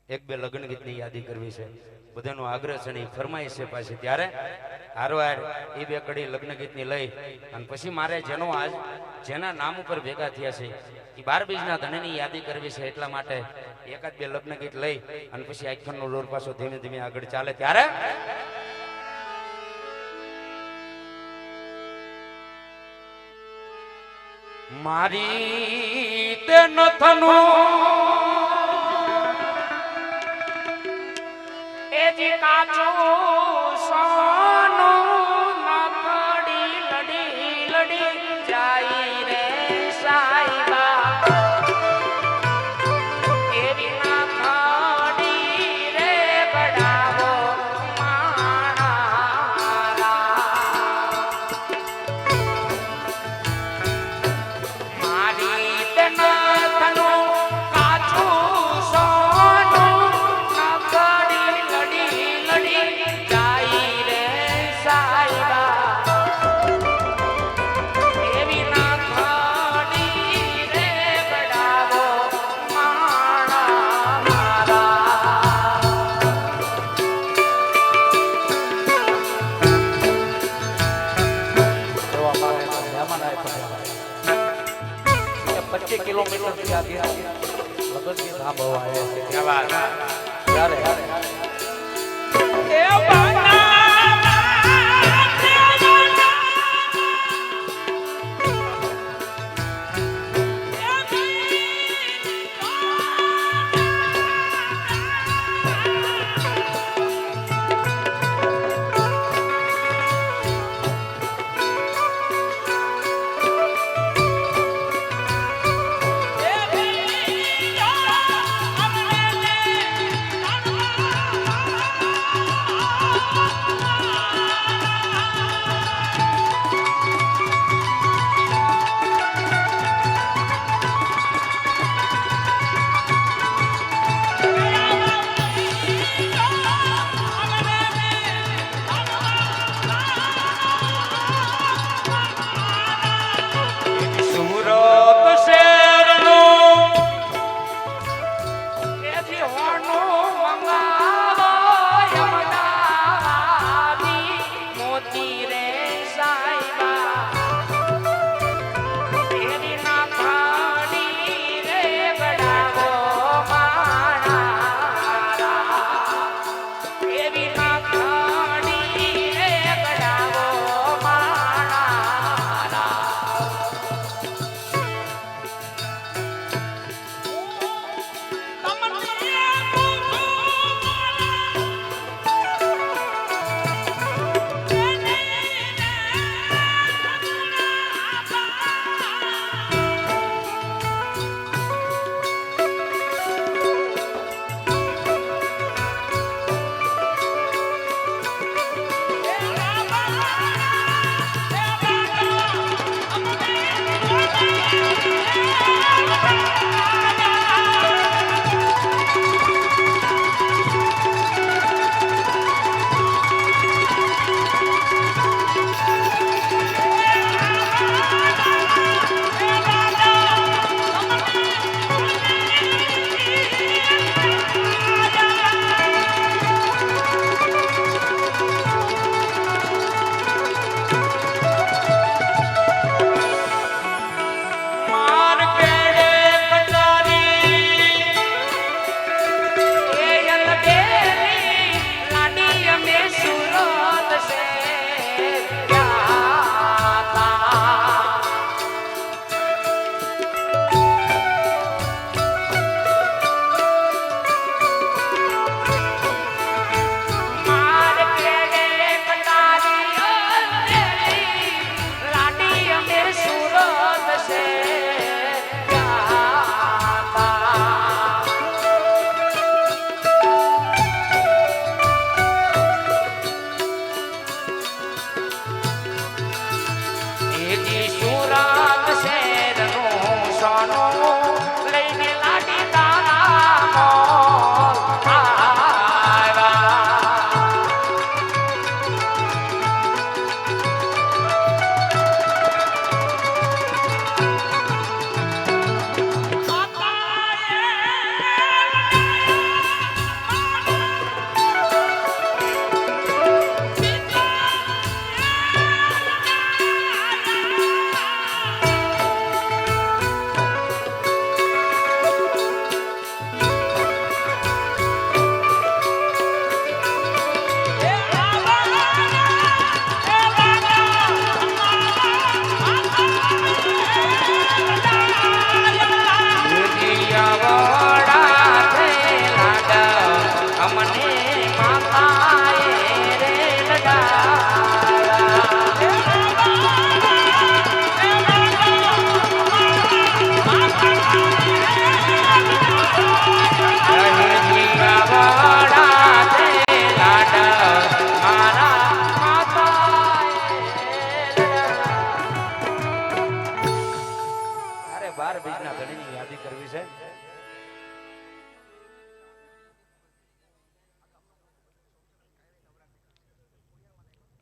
એક બે લગ્ન ગીતની યાદી કરવી છે, બધાનો આગ્રહ છે ને ફરમાઈશ છે પાછી, ત્યારે હારવાર એ બે કડી લગ્ન ગીતની લઈ અને પછી મારે જેના નામ ઉપર ભેગા થયા છે એ 12 બીજના ધણીની યાદી કરવી છે, એટલા માટે એકાદ બે લગ્ન ગીત લઈ અને પછી આખ્યાનનો લોર પાછો ધીમે ધીમે આગળ ચાલે, ત્યારે મારી તે નથનું એજી કાચું સોનું નકડી લડી લડી જાય રે સાઈબા એવી નકડી રે ગડાવો માણા મારી તે નથનું કાચું સોનું નકડી લડી લડી જાય રે સાઈબા એવી નકડી રે ગડાવો માણા મારા એવા મારે મહેમાન આવ્યા 25 કિલોમીટર થી આ લગન ગીત સાંભળવા આવ્યા છે. क्या बात ત્યારે ए बाना સુરત શહેરનું એથી હોનું મંગાવો અમદાવાદી મોતી રે સાઈબા એવી નાખાડી રે ગડાવો માણા એવી નાખાડી રે ગડાવો માણા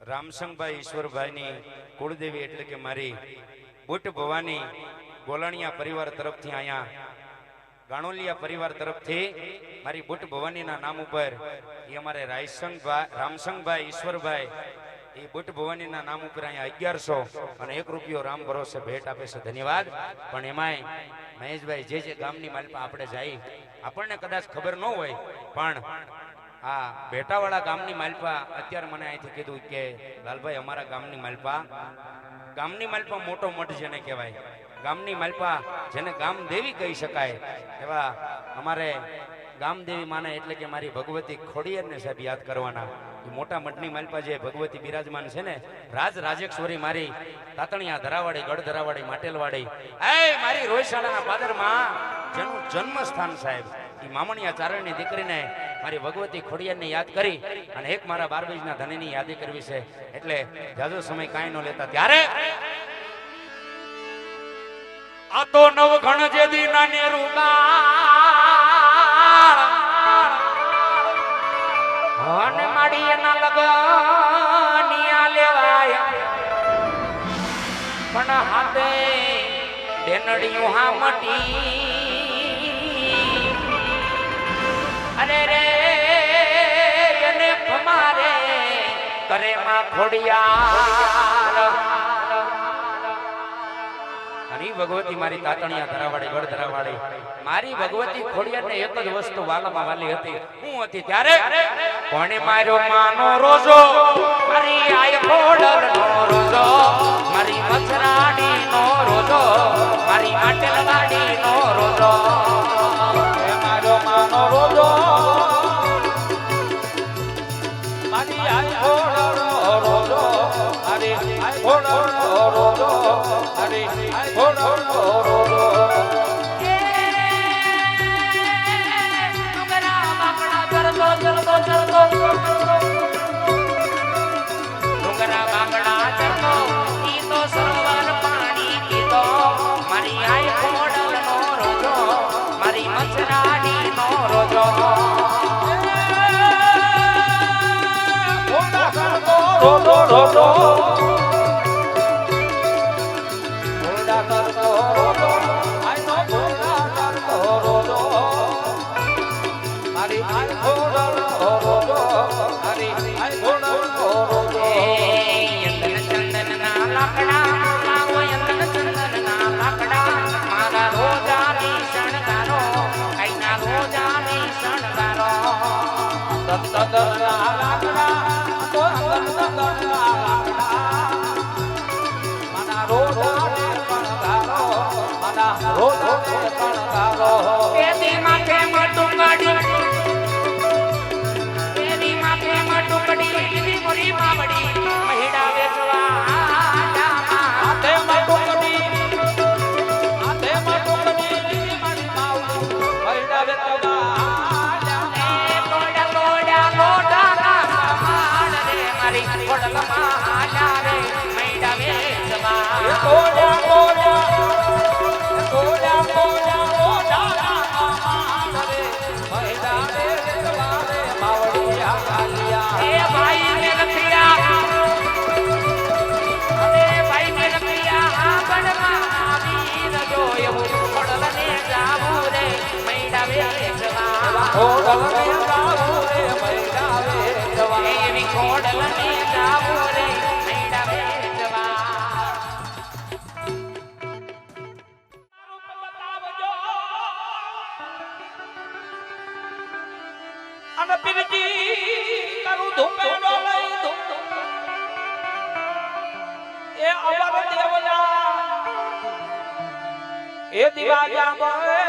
રામસંગભાઈ ઈશ્વરભાઈની કુળદેવી એટલે કે મારી બુટ ભવાની ગોલણિયા પરિવાર તરફથી અહીંયા ગાણોલિયા પરિવાર તરફથી મારી બુટ ભવાનીના નામ ઉપર એ અમારે રામસંગભાઈ ઈશ્વરભાઈ એ બુટ ભવાનીના નામ ઉપર અહીંયા 1100 અને 1 રૂપિયો રામ ભરોસે ભેટ આપે છે. ધન્યવાદ. પણ એમાંય મહેશભાઈ જે ગામની માલપા આપણે જાય આપણને કદાચ ખબર ન હોય પણ આ બેટાવાળા ગામની માલપા અત્યારે મને અહીંથી કીધું કે લાલભાઈ અમારા ગામની માલપા મોટો મઠ જેને કહેવાય, ગામની માલપા જેને ગામદેવી કહી શકાય એવા અમારે ગામદેવી માને એટલે કે મારી ભગવતી ખોડિયારને સાહેબ યાદ કરવાના. મોટા મઠની માલપા જે ભગવતી બિરાજમાન છે ને, રાજેશ્વરી મારી તાતણિયા ધરાવાડી, ગઢ ધરાવાડી, માટેલવાડી, એ મારી રોયશાળાના પાદરમાં જેનું જન્મ સ્થાન સાહેબ, એ મામણિયા ચારણની દીકરીને મારી ભગવતી ખોડિયારને યાદ કરી અને એક મારા 12 બીજના ધણીની યાદી કરવી છે. એટલે જાજો સમય કાંઈ ન લેતા ત્યારે આ તો નવઘણ જે દીના નેરુબાળ અને માડી એના લગનિયા લેવાય પણ હાથે બેનડિયું હા મટી અરે રે એને ફમારે કરે માં ખોડિયાર. અને ભગવતી મારી તાતણિયા ધરાવાડી, ગઢ ધરાવાડી, મારી ભગવતી ખોડિયારને એક જ વસ્તુ વાલામાં વાલી હતી. હું હતી ત્યારે કોણે માર્યો માનો રોજો, મારી આય ખોડલ નો રોજો, મારી મચરાડી નો રોજો, મારી માટેલવાડી નો રોજો, મારો માનો રોજો મારી આય ખોડલ રોજો, મારી આય ખોડલ રોજો, મારી આય ખોડલ રોજો. ડુંગરા બાંગડા ચરતો ઈ તો સરોવર પાણી પીતો, મારી આય ખોડલ નો રોજો, મારી મચરાડી નો રોજો. રોજો રોજો એ દિવાજા બળે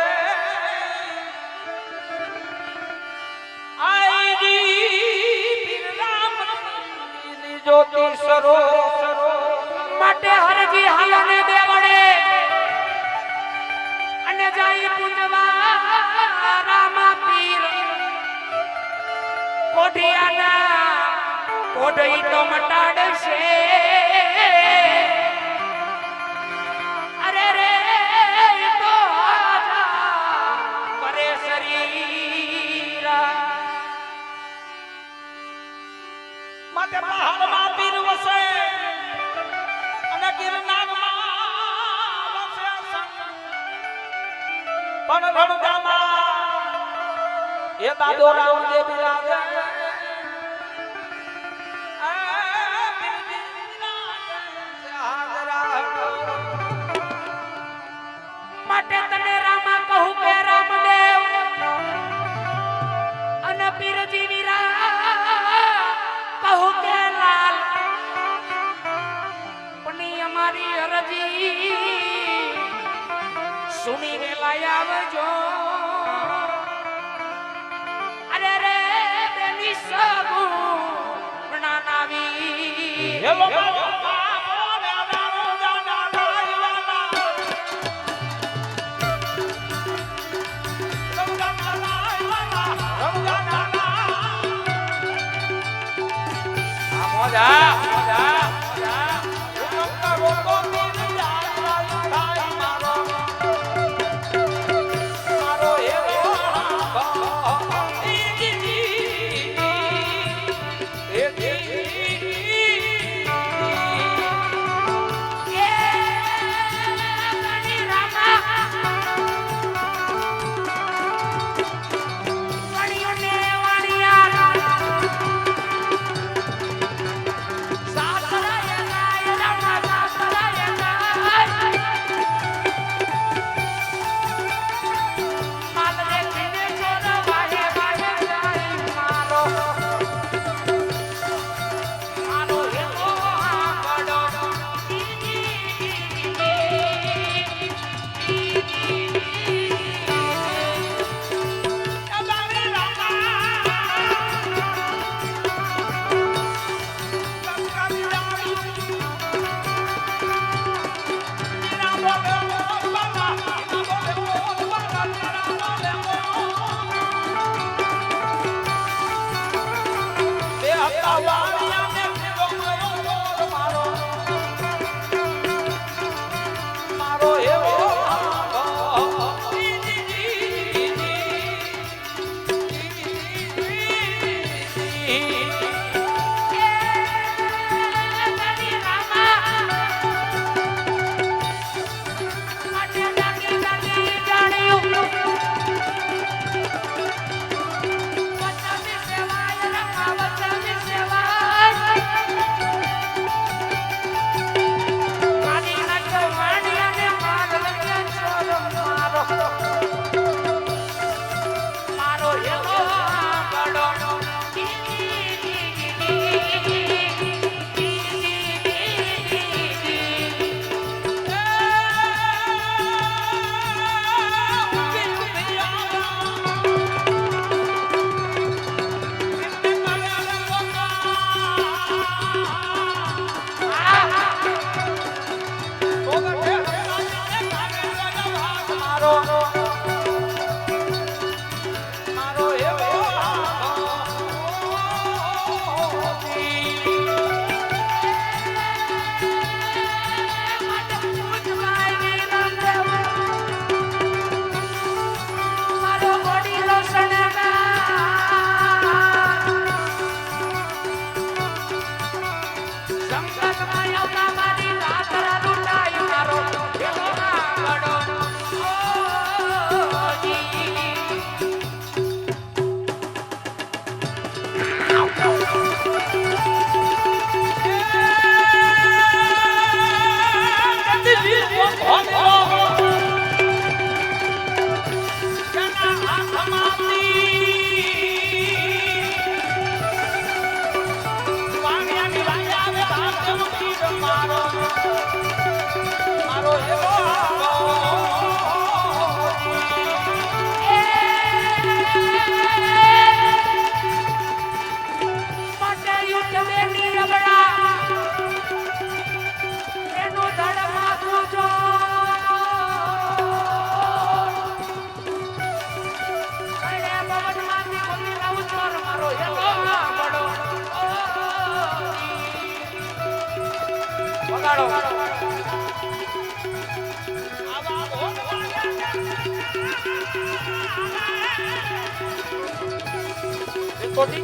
આઈજી પીર રામની જ્યોતિ સરો માટે હરજી હાલને દેવડે અને જાય પૂજવા રામા પીર કોઠિયાના કોઠી તો મટાડશે. અરે રે તો કરે શરીર માટે માટે પહાડમાં પીર વસે અને ગિરનારમાં વસે સંત. પણ રણજામાં એ દાદો રાવણ બિરાજે. માટે તને રામા કહું કે રામદેવ અને પીરજી વીરા કહું કે લાલ પણ અમારી અરજી સુની વેલા આવજો. અરે રે બેની સગું નાનાવી હેલો મોજા મોજા મોજા કોટી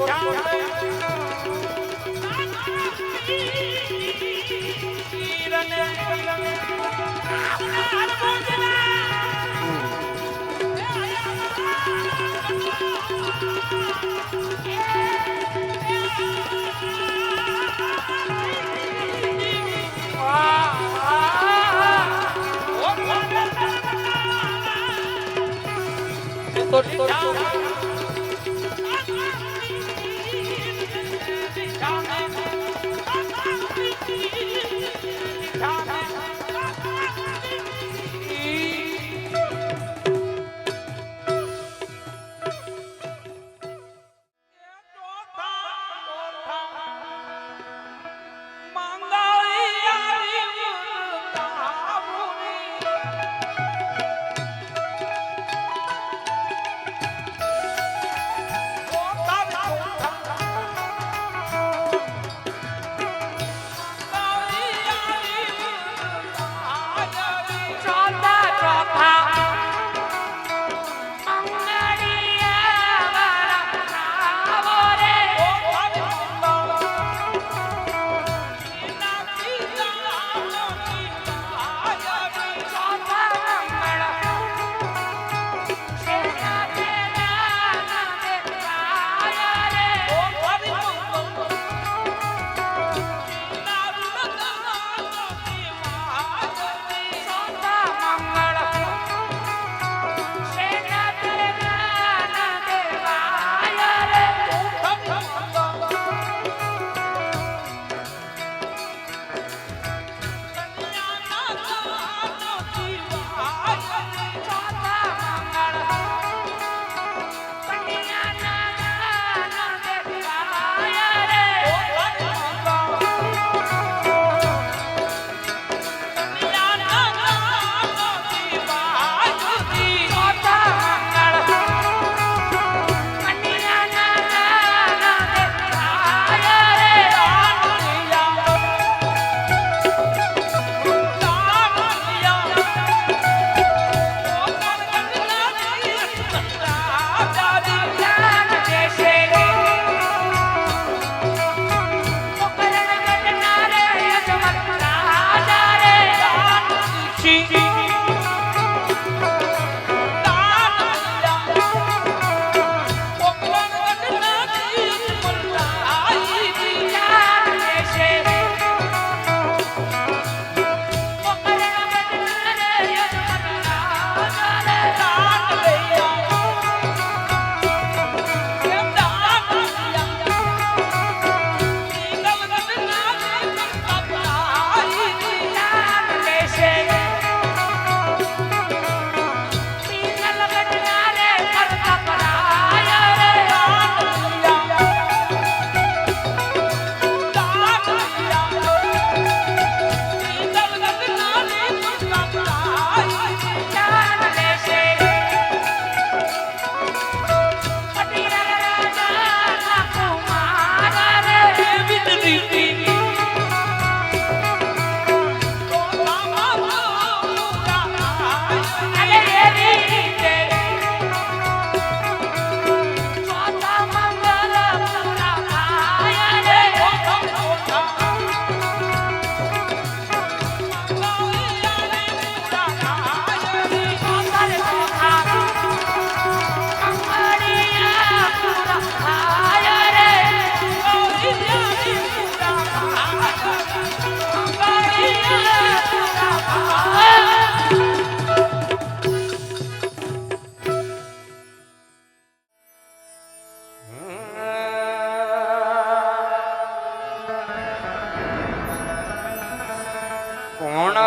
કોણ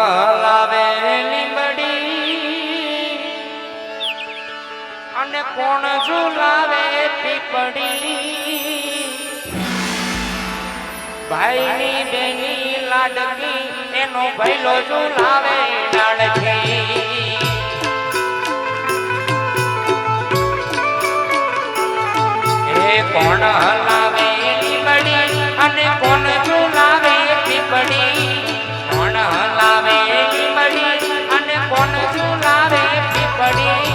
લાવે લીંબડી અને કોણ ઝુલાવે પીપડી ભાઈની બેની લાડકી એનો ભૈલો ઝુલાવે લાડકી એ કોણ લાવે લીંબડી અને કોણ ઝુલાવે પીપડી કોણ લાવે લીંબડી અને કોણ ઝુલાવે પીપડી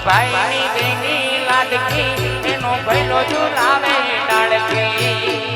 ભાઈની બેની લાડકી એનો ભૈલો ઝુલાવે લાડકી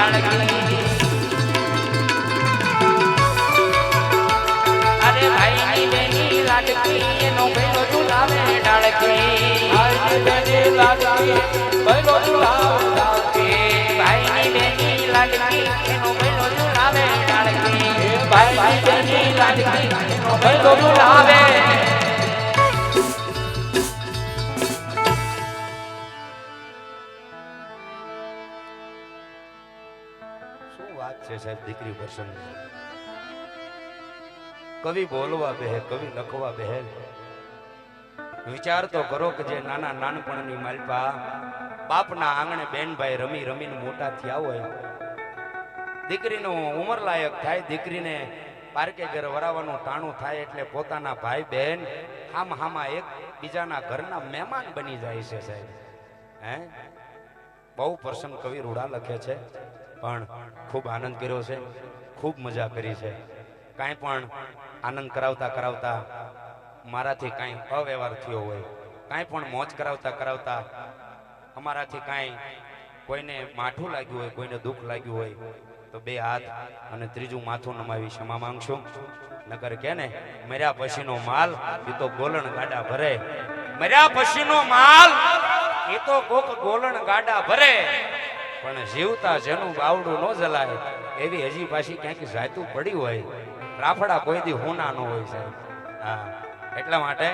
ડાળકી અરે ભાઈની બેની લાડકી એનો ભેલો ઝુલાવે ડાળકી ભાઈની બેની લાડકી ભૈલો ઝુલાવે ડાળકી ભાઈની બેની લાડકી એનો ભેલો ઝુલાવે ડાળકી ભાઈની બેની લાડકી એનો ભેલો ઝુલાવે શું વાત છે સાહેબ દીકરી પ્રસન્ન કવિ બોલવા બેહે કવિ લખવા બેહે વિચાર તો કરો કે જે નાના નાનપણની માલપા બાપના આંગણે બેનભાઈ રમી રમીને મોટા થયા હોય દીકરીનું ઉંમર લાયક થાય દીકરીને પારકે ઘર વરાવાનું ટાણું થાય એટલે પોતાના ભાઈ બહેન હામાં એક બીજાના ઘરના મહેમાન બની જાય છે સાહેબ હે બહુ પ્રસન્ન કવિ રૂડા લખે છે પણ ખૂબ આનંદ કર્યો છે ખૂબ મજા કરી છે કાંઈ પણ આનંદ કરાવતા કરાવતા મારાથી કાંઈ અવ્યવહાર થયો હોય કાંઈ પણ મોજ કરાવતા કરાવતા અમારાથી કાંઈ કોઈને માઠું લાગ્યું હોય કોઈને દુઃખ લાગ્યું હોય તો બે હાથ અને ત્રીજું માથું નમાવી ક્ષમા માંગશું નકર કે ને મર્યા પછીનો માલ એ તો ગોલણ ગાડા ભરે મર્યા પછીનો માલ એ તો કોક ગોલણ ગાડા ભરે પણ જીવતા જેનું બાવડું ન જલાય એવી હજી પાછી ક્યાંક જાતું પડી હોય રાફડા કોઈ દી હોના ન હોય સાહેબ હા એટલા માટે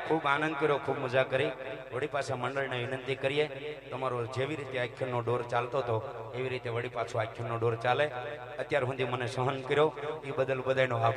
ખૂબ આનંદ કર્યો ખૂબ મજા કરી વળી પાછા મંડળને વિનંતી કરીએ તમારો જેવી રીતે આખ્યાનનો દોર ચાલતો હતો એવી રીતે વળી પાછો આખ્યાનનો દોર ચાલે અત્યાર સુધી મને સહન કર્યો એ બદલ બધાનો આભાર